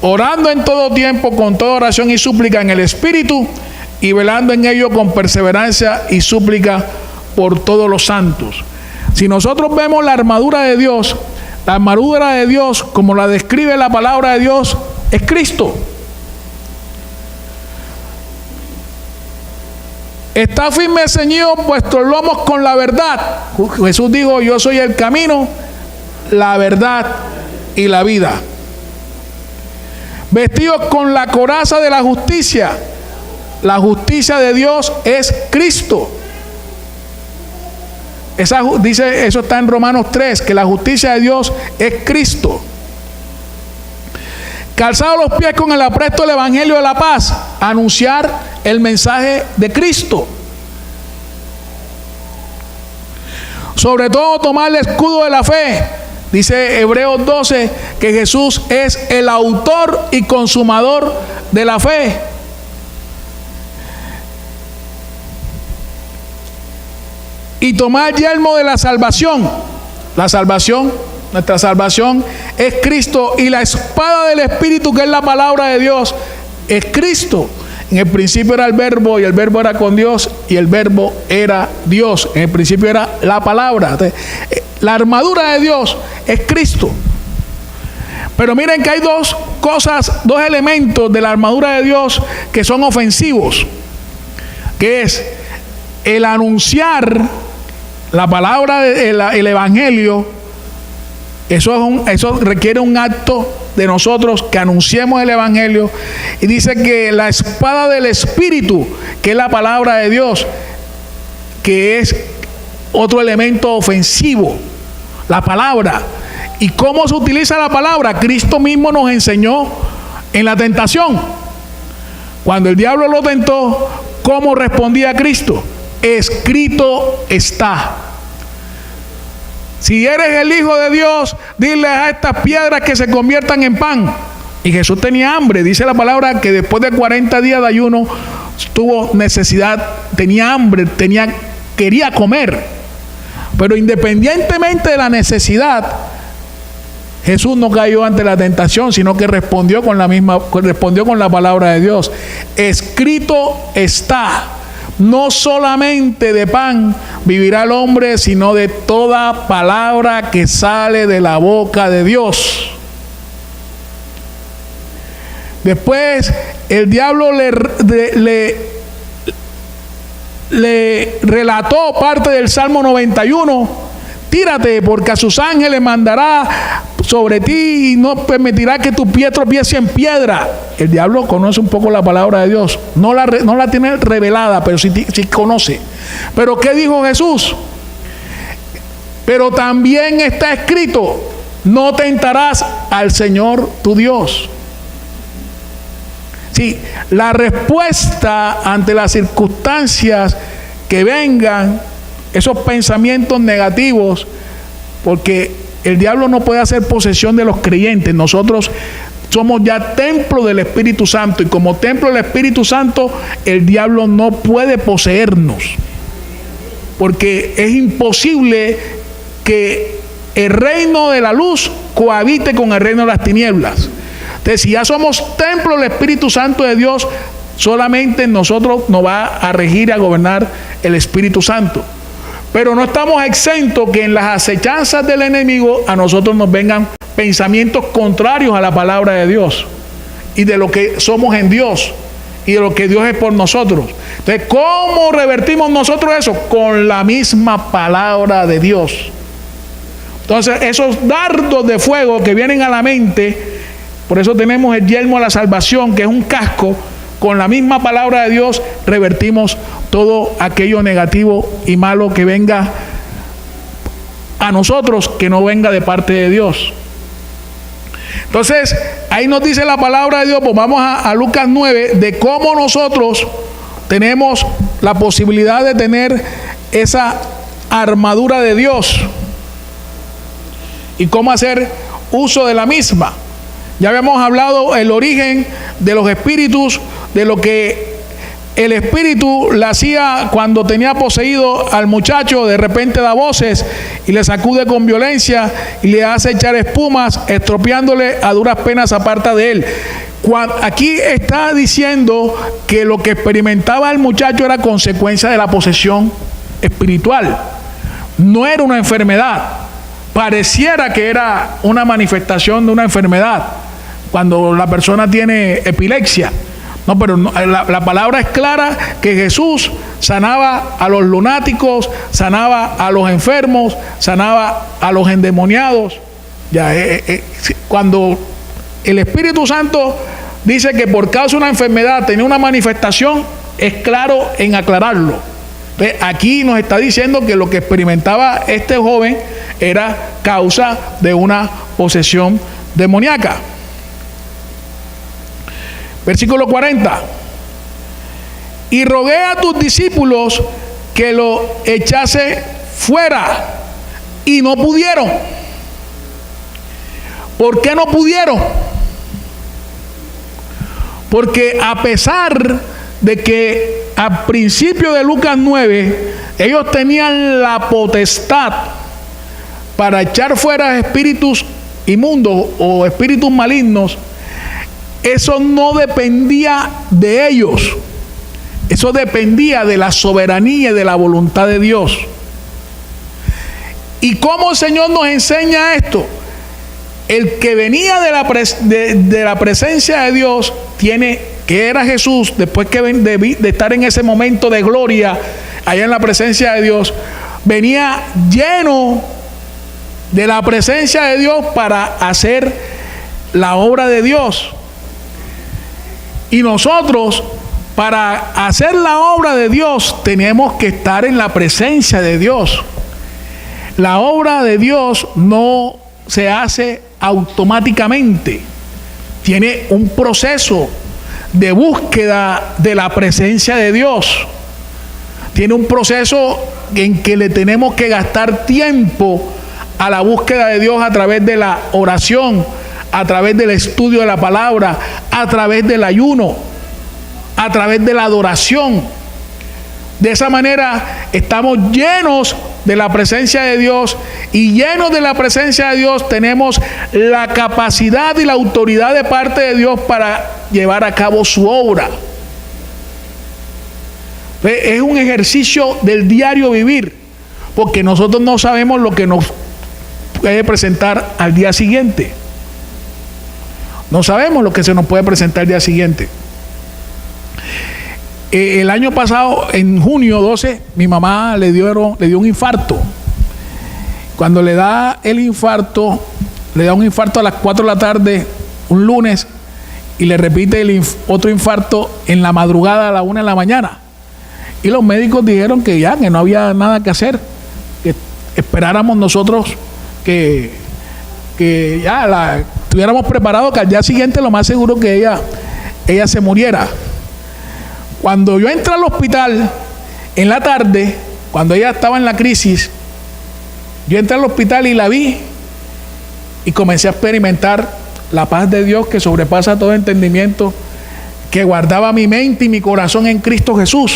Orando en todo tiempo con toda oración y súplica en el Espíritu, y velando en ello con perseverancia y súplica por todos los santos. Si nosotros vemos la armadura de Dios, como la describe la palabra de Dios, es Cristo. Está firme ceñido vuestros lomos con la verdad. Jesús dijo: yo soy el camino, la verdad y la vida. Vestidos con la coraza de la justicia. La justicia de Dios es Cristo. Eso está en Romanos 3, que la justicia de Dios es Cristo. calzado los pies con el apresto del evangelio de la paz, anunciar el mensaje de Cristo. Sobre todo tomar el escudo de la fe. Dice Hebreos 12 que Jesús es el autor y consumador de la fe. Y tomar el yelmo de la salvación. La salvación, nuestra salvación es Cristo, y la espada del Espíritu, que es la palabra de Dios, es Cristo. En el principio era el verbo, y el verbo era con Dios, y el verbo era Dios. En el principio era la palabra. Entonces, la armadura de Dios es Cristo. Pero miren que hay dos elementos de la armadura de Dios que son ofensivos, que es el anunciar la palabra, el evangelio. Eso requiere un acto de nosotros, que anunciemos el evangelio. Y dice que la espada del Espíritu, que es la palabra de Dios, que es otro elemento ofensivo, la palabra. ¿Y cómo se utiliza la palabra? Cristo mismo nos enseñó en la tentación. Cuando el diablo lo tentó, ¿cómo respondía Cristo? Escrito está. Si eres el Hijo de Dios, dile a estas piedras que se conviertan en pan. Y Jesús tenía hambre. Dice la palabra que después de 40 días de ayuno tuvo necesidad, tenía hambre, quería comer. Pero independientemente de la necesidad, Jesús no cayó ante la tentación, sino que respondió con la palabra de Dios. Escrito está. No solamente de pan vivirá el hombre, sino de toda palabra que sale de la boca de Dios. Después el diablo le relató parte del Salmo 91. Tírate, porque a sus ángeles mandará sobre ti y no permitirá que tu pie tropiece en piedra. El diablo conoce un poco la palabra de Dios. No la tiene revelada, pero sí conoce. Pero ¿qué dijo Jesús? Pero también está escrito: no tentarás al Señor tu Dios. Sí, la respuesta ante las circunstancias que vengan, esos pensamientos negativos, porque el diablo no puede hacer posesión de los creyentes. Nosotros somos ya templo del Espíritu Santo, y como templo del Espíritu Santo, el diablo no puede poseernos, porque es imposible que el reino de la luz cohabite con el reino de las tinieblas. Entonces, si ya somos templo del Espíritu Santo de Dios, solamente en nosotros nos va a regir y a gobernar el Espíritu Santo. Pero no estamos exentos que en las acechanzas del enemigo a nosotros nos vengan pensamientos contrarios a la palabra de Dios y de lo que somos en Dios y de lo que Dios es por nosotros. Entonces, ¿cómo revertimos nosotros eso? Con la misma palabra de Dios. Entonces, esos dardos de fuego que vienen a la mente, por eso tenemos el yelmo de la salvación, que es un casco. Con la misma palabra de Dios revertimos todo aquello negativo y malo que venga a nosotros, que no venga de parte de Dios. Entonces, ahí nos dice la palabra de Dios. Pues vamos a Lucas 9, de cómo nosotros tenemos la posibilidad de tener esa armadura de Dios y cómo hacer uso de la misma. Ya habíamos hablado el origen de los espíritus, de lo que el espíritu le hacía cuando tenía poseído al muchacho. De repente da voces y le sacude con violencia y le hace echar espumas, estropeándole a duras penas aparta de él. Aquí está diciendo que lo que experimentaba el muchacho era consecuencia de la posesión espiritual. No era una enfermedad. Pareciera que era una manifestación de una enfermedad cuando la persona tiene epilepsia. No, pero no, la palabra es clara que Jesús sanaba a los lunáticos, sanaba a los enfermos, sanaba a los endemoniados. Cuando el Espíritu Santo dice que por causa de una enfermedad tenía una manifestación, es claro en aclararlo. Entonces, aquí nos está diciendo que lo que experimentaba este joven era causa de una posesión demoníaca. Versículo 40. Y rogué a tus discípulos que lo echase fuera y no pudieron. ¿Por qué no pudieron? Porque a pesar de que al principio de Lucas 9 ellos tenían la potestad para echar fuera espíritus inmundos o espíritus malignos, eso no dependía de ellos. Eso dependía de la soberanía y de la voluntad de Dios. ¿Y cómo el Señor nos enseña esto? El que venía de la presencia de Dios, que era Jesús, después de estar en ese momento de gloria, allá en la presencia de Dios, venía lleno de la presencia de Dios para hacer la obra de Dios. Y nosotros, para hacer la obra de Dios, tenemos que estar en la presencia de Dios. La obra de Dios no se hace automáticamente. Tiene un proceso de búsqueda de la presencia de Dios. Tiene un proceso en que le tenemos que gastar tiempo a la búsqueda de Dios a través de la oración, a través del estudio de la palabra, a través del ayuno, a través de la adoración. De esa manera estamos llenos de la presencia de Dios, y llenos de la presencia de Dios tenemos la capacidad y la autoridad de parte de Dios para llevar a cabo su obra. Es un ejercicio del diario vivir, porque nosotros no sabemos lo que nos puede presentar al día siguiente. No sabemos lo que se nos puede presentar al día siguiente. El año pasado, en junio 12, mi mamá le dio un infarto. Cuando le da un infarto a las 4 de la tarde, un lunes, y le repite otro infarto en la madrugada a las 1 de la mañana. Y los médicos dijeron que no había nada que hacer, que esperáramos nosotros que estuviéramos preparados, que al día siguiente lo más seguro que ella se muriera. Cuando yo entré al hospital en la tarde, cuando ella estaba en la crisis, yo entré al hospital y la vi y comencé a experimentar la paz de Dios que sobrepasa todo entendimiento, que guardaba mi mente y mi corazón en Cristo Jesús.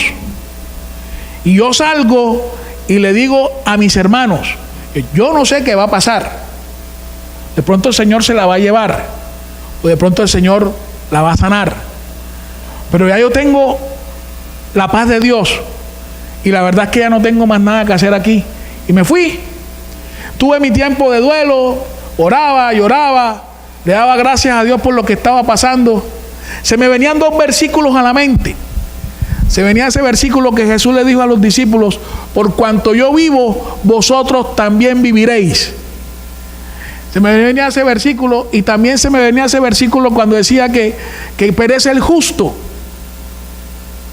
Y yo salgo y le digo a mis hermanos, yo no sé qué va a pasar. De pronto el Señor se la va a llevar, o de pronto el Señor la va a sanar. Pero ya yo tengo la paz de Dios, y la verdad es que ya no tengo más nada que hacer aquí. Y me fui. Tuve mi tiempo de duelo, oraba, lloraba, le daba gracias a Dios por lo que estaba pasando. Se me venían 2 versículos a la mente. Se venía ese versículo que Jesús le dijo a los discípulos: por cuanto yo vivo, vosotros también viviréis. Se me venía ese versículo, y también se me venía ese versículo cuando decía que perece el justo,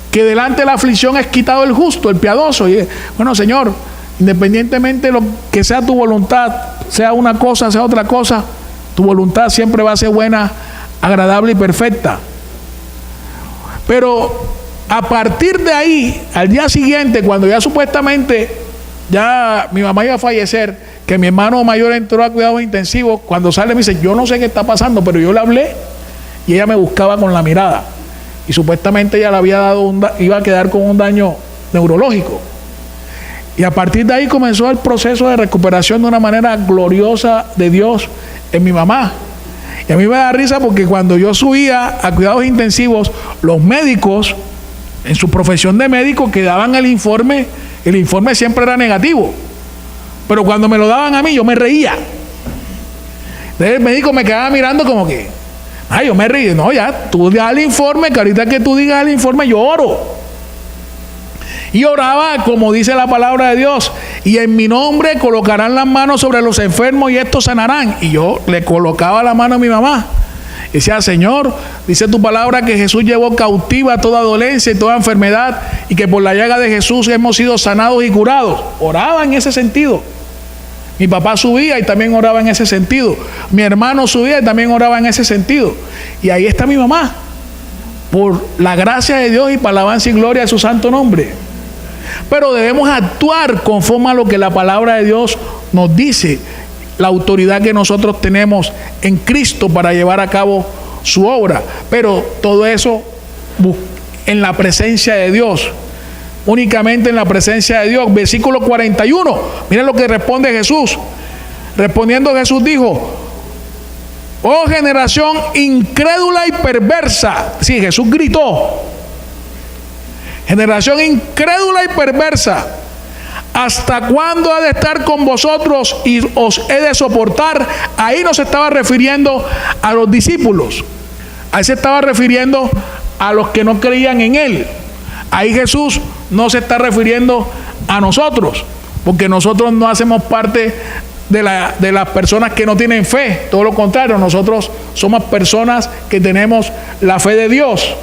que delante de la aflicción es quitado el justo, el piadoso. Y bueno, Señor, independientemente de lo que sea tu voluntad, sea una cosa, sea otra cosa, tu voluntad siempre va a ser buena, agradable y perfecta. Pero a partir de ahí, al día siguiente, cuando ya supuestamente ya mi mamá iba a fallecer, que mi hermano mayor entró a cuidados intensivos, cuando sale me dice: yo no sé qué está pasando, pero yo le hablé y ella me buscaba con la mirada, y supuestamente ella le había dado iba a quedar con un daño neurológico. Y a partir de ahí comenzó el proceso de recuperación de una manera gloriosa de Dios en mi mamá. Y a mí me da risa porque cuando yo subía a cuidados intensivos, los médicos, en su profesión de médico, que daban el informe siempre era negativo. Pero cuando me lo daban a mí, yo me reía. Entonces el médico me quedaba mirando como que, yo me reí. No, ya, tú das el informe, que ahorita que tú digas el informe, yo oro. Y oraba como dice la palabra de Dios: y en mi nombre colocarán las manos sobre los enfermos y estos sanarán. Y yo le colocaba la mano a mi mamá. Y decía: Señor, dice tu palabra que Jesús llevó cautiva toda dolencia y toda enfermedad, y que por la llaga de Jesús hemos sido sanados y curados. Oraba en ese sentido. Mi papá subía y también oraba en ese sentido. Mi hermano subía y también oraba en ese sentido. Y ahí está mi mamá, por la gracia de Dios y para la alabanza y gloria de su santo nombre. Pero debemos actuar conforme a lo que la palabra de Dios nos dice, la autoridad que nosotros tenemos en Cristo para llevar a cabo su obra. Pero todo eso en la presencia de Dios, únicamente en la presencia de Dios. Versículo 41, miren lo que responde Jesús. Respondiendo Jesús dijo: oh generación incrédula y perversa. Sí, Jesús gritó: generación incrédula y perversa, ¿hasta cuándo ha de estar con vosotros y os he de soportar? Ahí no se estaba refiriendo a los discípulos, ahí se estaba refiriendo a los que no creían en Él. Ahí Jesús no se está refiriendo a nosotros, porque nosotros no hacemos parte de las personas que no tienen fe. Todo lo contrario, nosotros somos personas que tenemos la fe de Dios.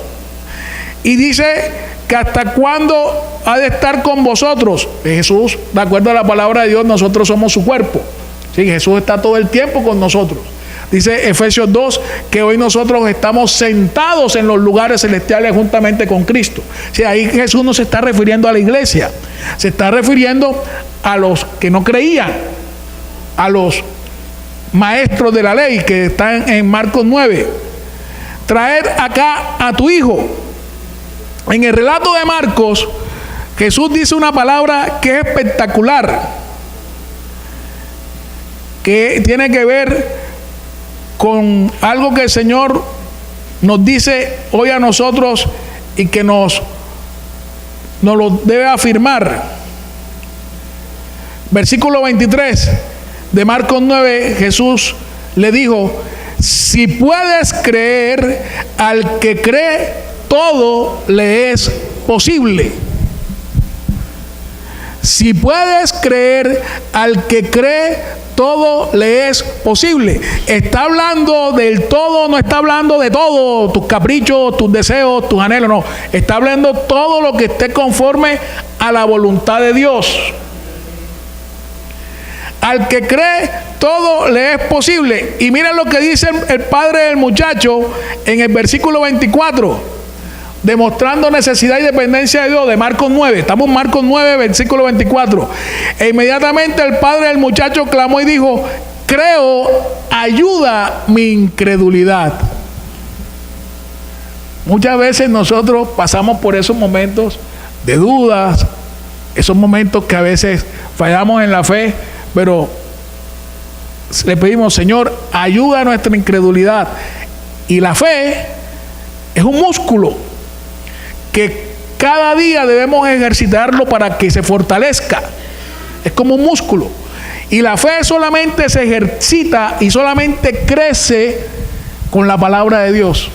Y dice que hasta cuándo ha de estar con vosotros. Jesús, de acuerdo a la palabra de Dios, nosotros somos su cuerpo. Sí, Jesús está todo el tiempo con nosotros. Dice Efesios 2 que hoy nosotros estamos sentados en los lugares celestiales juntamente con Cristo. Sí, ahí Jesús no se está refiriendo a la iglesia, se está refiriendo a los que no creían, a los maestros de la ley que están en Marcos 9. Traer acá a tu hijo. En el relato de Marcos, Jesús dice una palabra que es espectacular, que tiene que ver con algo que el Señor nos dice hoy a nosotros y que nos lo debe afirmar. Versículo 23 de Marcos 9, Jesús le dijo: si puedes creer, al que cree, todo le es posible. Si puedes creer, al que cree, todo le es posible. Está hablando del todo, no está hablando de todo, tus caprichos, tus deseos, tus anhelos, no. Está hablando todo lo que esté conforme a la voluntad de Dios. Al que cree, todo le es posible. Y miren lo que dice el padre del muchacho en el versículo 24. Demostrando necesidad y dependencia de Dios, de Marcos 9. Estamos en Marcos 9, versículo 24. E inmediatamente el padre del muchacho clamó y dijo: creo, ayuda mi incredulidad. Muchas veces nosotros pasamos por esos momentos de dudas, esos momentos que a veces fallamos en la fe, pero le pedimos: Señor, ayuda a nuestra incredulidad. Y la fe es un músculo que cada día debemos ejercitarlo para que se fortalezca. Es como un músculo. Y la fe solamente se ejercita y solamente crece con la palabra de Dios.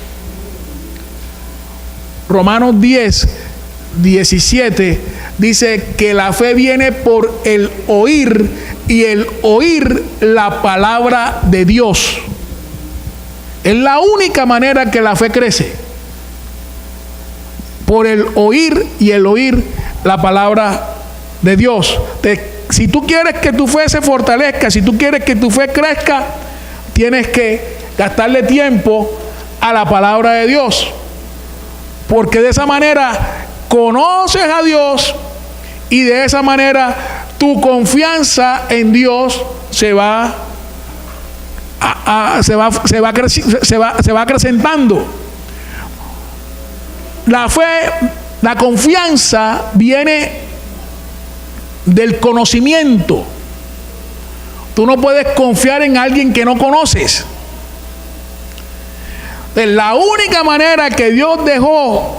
Romanos 10, 17 dice que la fe viene por el oír, y el oír la palabra de Dios. Es la única manera que la fe crece. Por el oír, y el oír la palabra de Dios. Si tú quieres que tu fe se fortalezca, si tú quieres que tu fe crezca, tienes que gastarle tiempo a la palabra de Dios, porque de esa manera conoces a Dios, y de esa manera tu confianza en Dios se va acrecentando. La fe, la confianza viene del conocimiento. Tú no puedes confiar en alguien que no conoces. La única manera que Dios dejó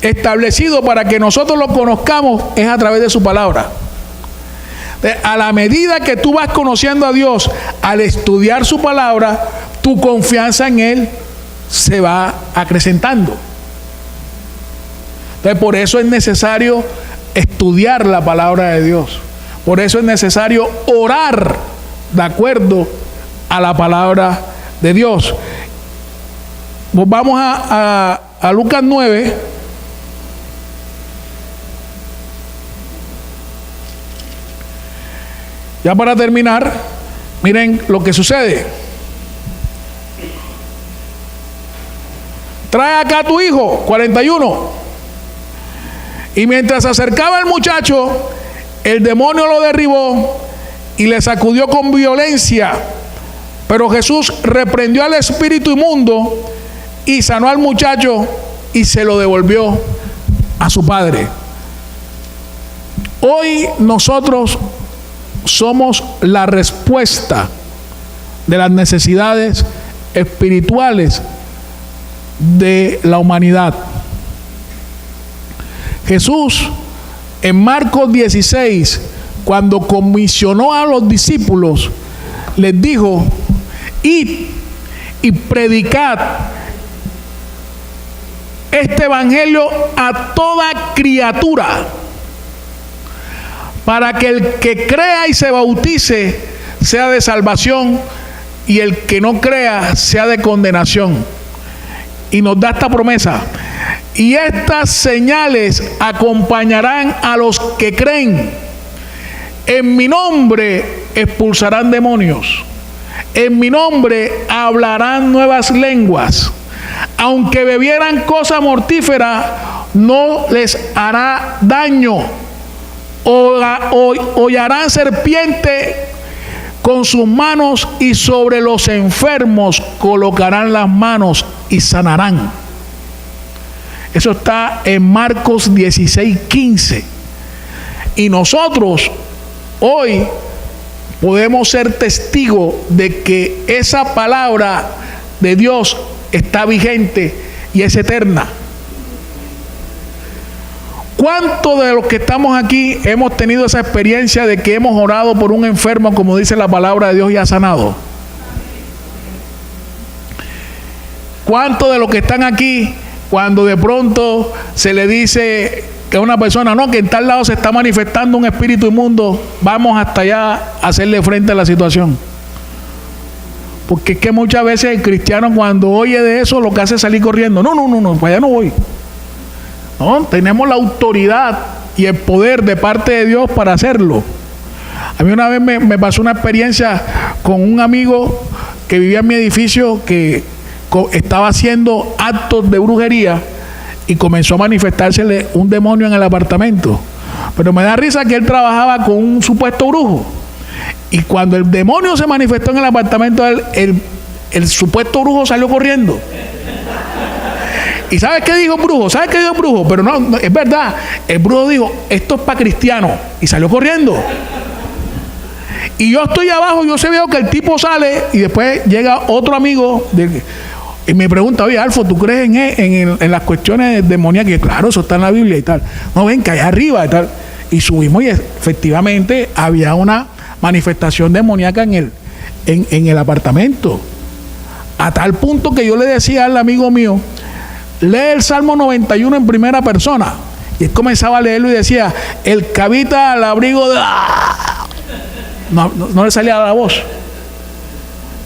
establecido para que nosotros lo conozcamos es a través de su palabra. A la medida que tú vas conociendo a Dios, al estudiar su palabra, tu confianza en Él se va acrecentando. Entonces, por eso es necesario estudiar la palabra de Dios. Por eso es necesario orar de acuerdo a la palabra de Dios. Vamos a Lucas 9. Ya para terminar, miren lo que sucede. trae acá a tu hijo. 41. Y mientras se acercaba el muchacho, el demonio lo derribó y le sacudió con violencia. Pero Jesús reprendió al espíritu inmundo y sanó al muchacho y se lo devolvió a su padre. Hoy nosotros somos la respuesta de las necesidades espirituales de la humanidad. Jesús en Marcos 16, cuando comisionó a los discípulos, les dijo: id y predicad este evangelio a toda criatura, para que el que crea y se bautice sea de salvación y el que no crea sea de condenación. Y nos da esta promesa: y estas señales acompañarán a los que creen. En mi nombre expulsarán demonios. En mi nombre hablarán nuevas lenguas. Aunque bebieran cosa mortífera, no les hará daño. Hollarán serpiente con sus manos y sobre los enfermos colocarán las manos y sanarán. Eso está en Marcos 16:15. Y nosotros hoy podemos ser testigos de que esa palabra de Dios está vigente y es eterna. ¿Cuántos de los que estamos aquí hemos tenido esa experiencia de que hemos orado por un enfermo, como dice la palabra de Dios, y ha sanado? ¿Cuántos de los que están aquí, cuando de pronto se le dice que a una persona, no, que en tal lado se está manifestando un espíritu inmundo, vamos hasta allá a hacerle frente a la situación? Porque es que muchas veces el cristiano, cuando oye de eso, lo que hace es salir corriendo. No, para allá no voy. No, tenemos la autoridad y el poder de parte de Dios para hacerlo. A mí una vez me pasó una experiencia con un amigo que vivía en mi edificio, que estaba haciendo actos de brujería y comenzó a manifestársele un demonio en el apartamento. Pero me da risa que él trabajaba con un supuesto brujo. Y cuando el demonio se manifestó en el apartamento, el supuesto brujo salió corriendo. ¿Y sabes qué dijo el brujo? ¿Sabes qué dijo el brujo? Pero no, es verdad. El brujo dijo: esto es para cristianos. Y salió corriendo. Y yo estoy abajo, yo veo que el tipo sale y después llega otro amigo y me pregunta: oye, Alfo, ¿tú crees en las cuestiones demoníacas? Y claro, eso está en la Biblia y tal. No, ven, que allá arriba y tal. Y subimos y efectivamente había una manifestación demoníaca en el apartamento. A tal punto que yo le decía al amigo mío: lee el Salmo 91 en primera persona. Y él comenzaba a leerlo y decía: el que habita al abrigo de... No le salía la voz.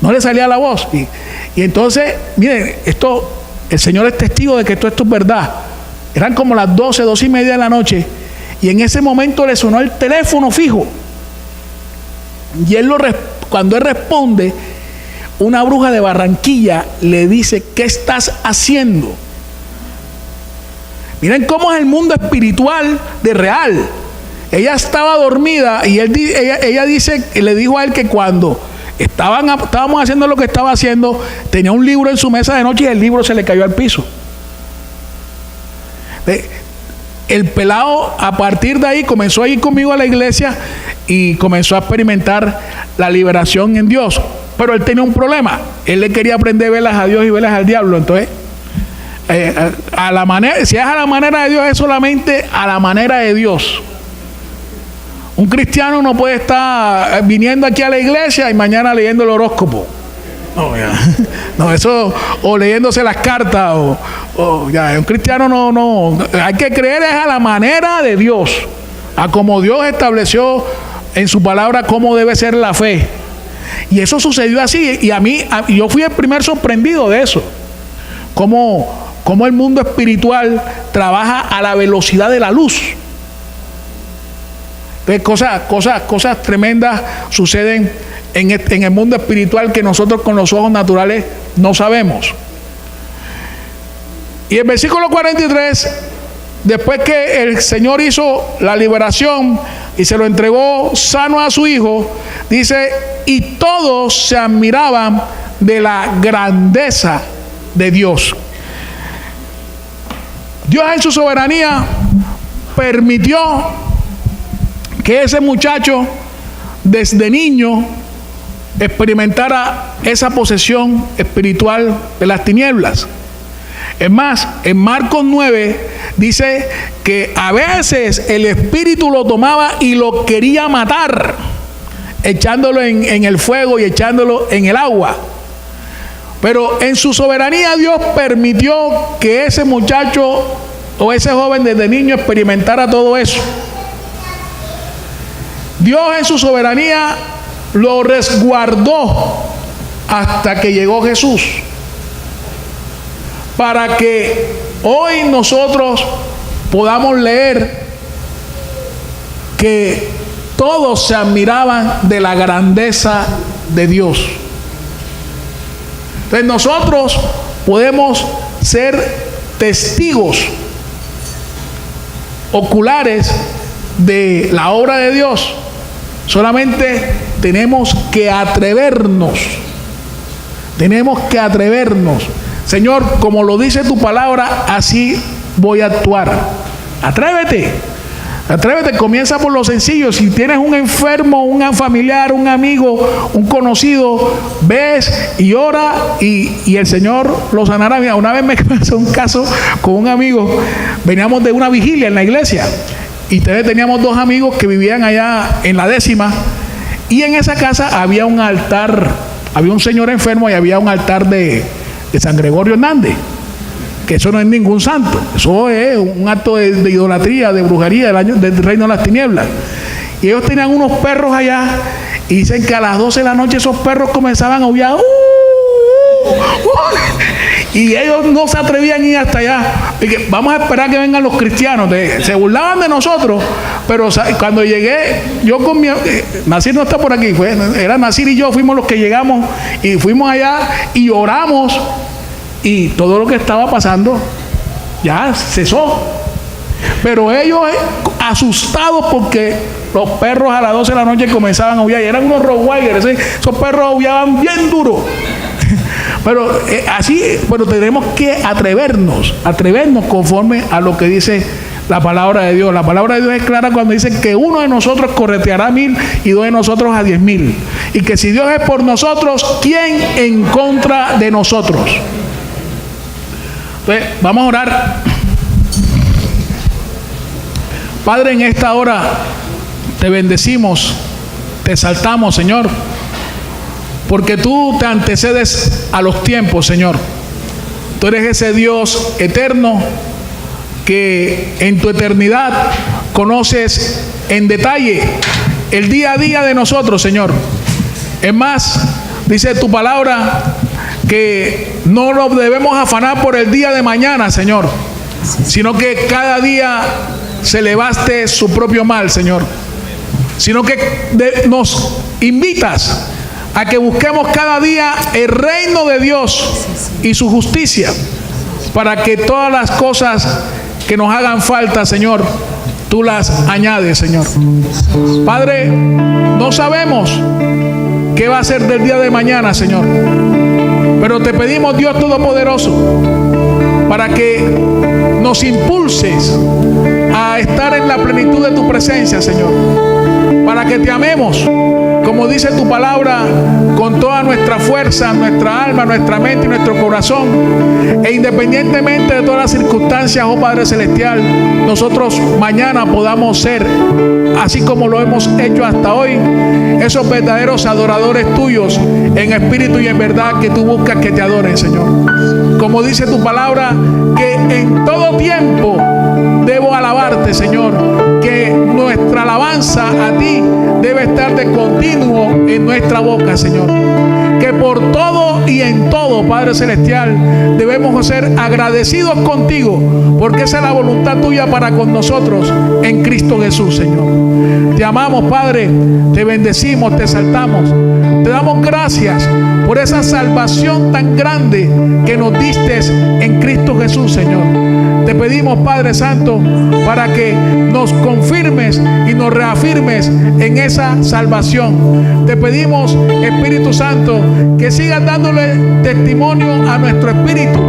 No le salía la voz. Y entonces, miren, esto, el Señor es testigo de que esto es verdad. Eran como las 12:30 de la noche. Y en ese momento le sonó el teléfono fijo. Y cuando él responde, una bruja de Barranquilla le dice: ¿qué estás haciendo? Miren cómo es el mundo espiritual de real. Ella estaba dormida y ella dice, le dijo a él que cuando estábamos haciendo lo que estaba haciendo, tenía un libro en su mesa de noche y el libro se le cayó al piso. El pelado, a partir de ahí, comenzó a ir conmigo a la iglesia y comenzó a experimentar la liberación en Dios. Pero él tenía un problema. Él le quería aprender velas a Dios y velas al diablo. Entonces, a la manera, si es a la manera de Dios, es solamente a la manera de Dios. Un cristiano no puede estar viniendo aquí a la iglesia y mañana leyendo el horóscopo. No, eso, o leyéndose las cartas, un cristiano no. Hay que creer es a la manera de Dios, a como Dios estableció en su palabra cómo debe ser la fe. Y eso sucedió así, y yo fui el primer sorprendido de eso. Cómo el mundo espiritual trabaja a la velocidad de la luz. Entonces, cosas tremendas suceden en el mundo espiritual que nosotros con los ojos naturales no sabemos. Y el versículo 43, después que el Señor hizo la liberación y se lo entregó sano a su hijo, dice, y todos se admiraban de la grandeza de Dios. Dios en su soberanía permitió que ese muchacho desde niño experimentara esa posesión espiritual de las tinieblas. Es más, en Marcos 9 dice que a veces el espíritu lo tomaba y lo quería matar, echándolo en el fuego y echándolo en el agua. Pero en su soberanía Dios permitió que ese muchacho o ese joven desde niño experimentara todo eso. Dios en su soberanía lo resguardó hasta que llegó Jesús, para que hoy nosotros podamos leer que todos se admiraban de la grandeza de Dios. Entonces nosotros podemos ser testigos oculares de la obra de Dios. Solamente tenemos que atrevernos. Tenemos que atrevernos. Señor, como lo dice tu palabra, así voy a actuar. Atrévete. Atrévete, comienza por lo sencillo. Si tienes un enfermo, un familiar, un amigo, un conocido, ves y ora y el Señor lo sanará. Mira, una vez me pasó un caso con un amigo. Veníamos de una vigilia en la iglesia y teníamos dos amigos que vivían allá en la 10ª, y en esa casa había un altar, había un señor enfermo y había un altar de San Gregorio Hernández, que eso no es ningún santo, eso es un acto de idolatría, de brujería del reino de las tinieblas. Y ellos tenían unos perros allá y dicen que a las 12 de la noche esos perros comenzaban a aullar. Y ellos no se atrevían a ir hasta allá. Y que vamos a esperar que vengan los cristianos. Se burlaban de nosotros. Pero cuando llegué, yo con mi... Nasir no está por aquí. Era Nasir y yo, fuimos los que llegamos. Y fuimos allá y oramos. Y todo lo que estaba pasando ya cesó. Pero ellos asustados porque los perros a las 12 de la noche comenzaban a aullar. Y eran unos Rottweilers. Esos perros aullaban bien duro. Pero pero tenemos que atrevernos conforme a lo que dice la palabra de Dios. La palabra de Dios es clara cuando dice que uno de nosotros correteará 1000 y dos de nosotros a 10,000. Y que si Dios es por nosotros, ¿quién en contra de nosotros? Entonces, vamos a orar. Padre, en esta hora te bendecimos, te exaltamos, Señor, porque tú te antecedes a los tiempos, Señor. Tú eres ese Dios eterno que en tu eternidad conoces en detalle el día a día de nosotros, Señor. Es más, dice tu palabra que no nos debemos afanar por el día de mañana, Señor, sino que cada día se le baste su propio mal, Señor. Sino que nos invitas a que busquemos cada día el reino de Dios y su justicia, para que todas las cosas que nos hagan falta, Señor, tú las añades, Señor. Padre, no sabemos qué va a ser del día de mañana, Señor, pero te pedimos, Dios Todopoderoso, para que nos impulses a estar en la plenitud de tu presencia, Señor, para que te amemos, como dice tu palabra, con toda nuestra fuerza, nuestra alma, nuestra mente y nuestro corazón. E independientemente de todas las circunstancias, oh Padre Celestial, nosotros mañana podamos ser, así como lo hemos hecho hasta hoy, esos verdaderos adoradores tuyos, en espíritu y en verdad, que tú buscas que te adoren, Señor. Como dice tu palabra, que en todo tiempo debo alabarte, Señor, que nuestra alabanza a ti debe estar de continuo en nuestra boca, Señor. Que por todo y en todo, Padre Celestial, debemos ser agradecidos contigo, porque esa es la voluntad tuya para con nosotros en Cristo Jesús, Señor. Te amamos, Padre, te bendecimos, te exaltamos, te damos gracias por esa salvación tan grande que nos diste en Cristo Jesús, Señor. Te pedimos, Padre Santo, para que nos confirmes y nos reafirmes en esa salvación. Te pedimos, Espíritu Santo, que sigas dándole testimonio a nuestro espíritu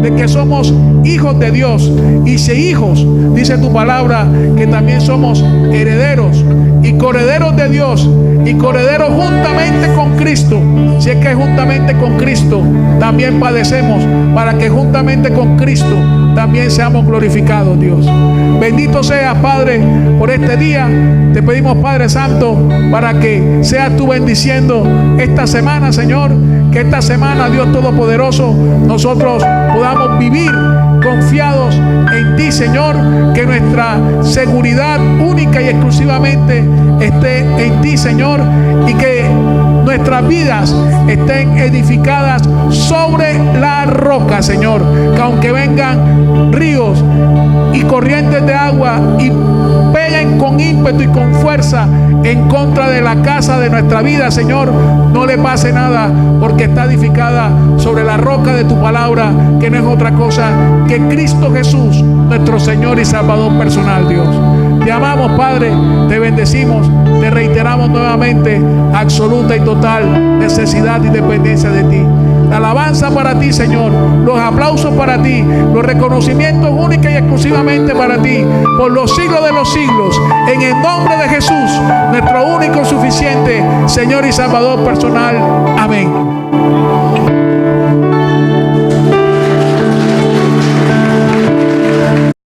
de que somos hijos de Dios, y si hijos, dice tu palabra, que también somos herederos y coherederos de Dios, y coherederos juntamente con Cristo. Si es que juntamente con Cristo también padecemos, para que juntamente con Cristo también seamos glorificados, Dios. Bendito seas, Padre, por este día. Te pedimos, Padre Santo, para que seas tú bendiciendo esta semana, Señor. Que esta semana, Dios Todopoderoso, nosotros podamos vivir confiados en ti, Señor. Que nuestra seguridad única y exclusivamente esté en ti, Señor. Y que nuestras vidas estén edificadas sobre la roca, Señor. Que aunque vengan ríos y corrientes de agua y peguen con ímpetu y con fuerza en contra de la casa de nuestra vida, Señor, no le pase nada, porque está edificada sobre la roca de tu palabra, que no es otra cosa que Cristo Jesús, nuestro Señor y Salvador personal, Dios. Te amamos, Padre, te bendecimos, te reiteramos nuevamente absoluta y total necesidad y dependencia de ti. La alabanza para ti, Señor, los aplausos para ti, los reconocimientos únicos y exclusivamente para ti, por los siglos de los siglos, en el nombre de Jesús, nuestro único, suficiente Señor y Salvador personal. Amén.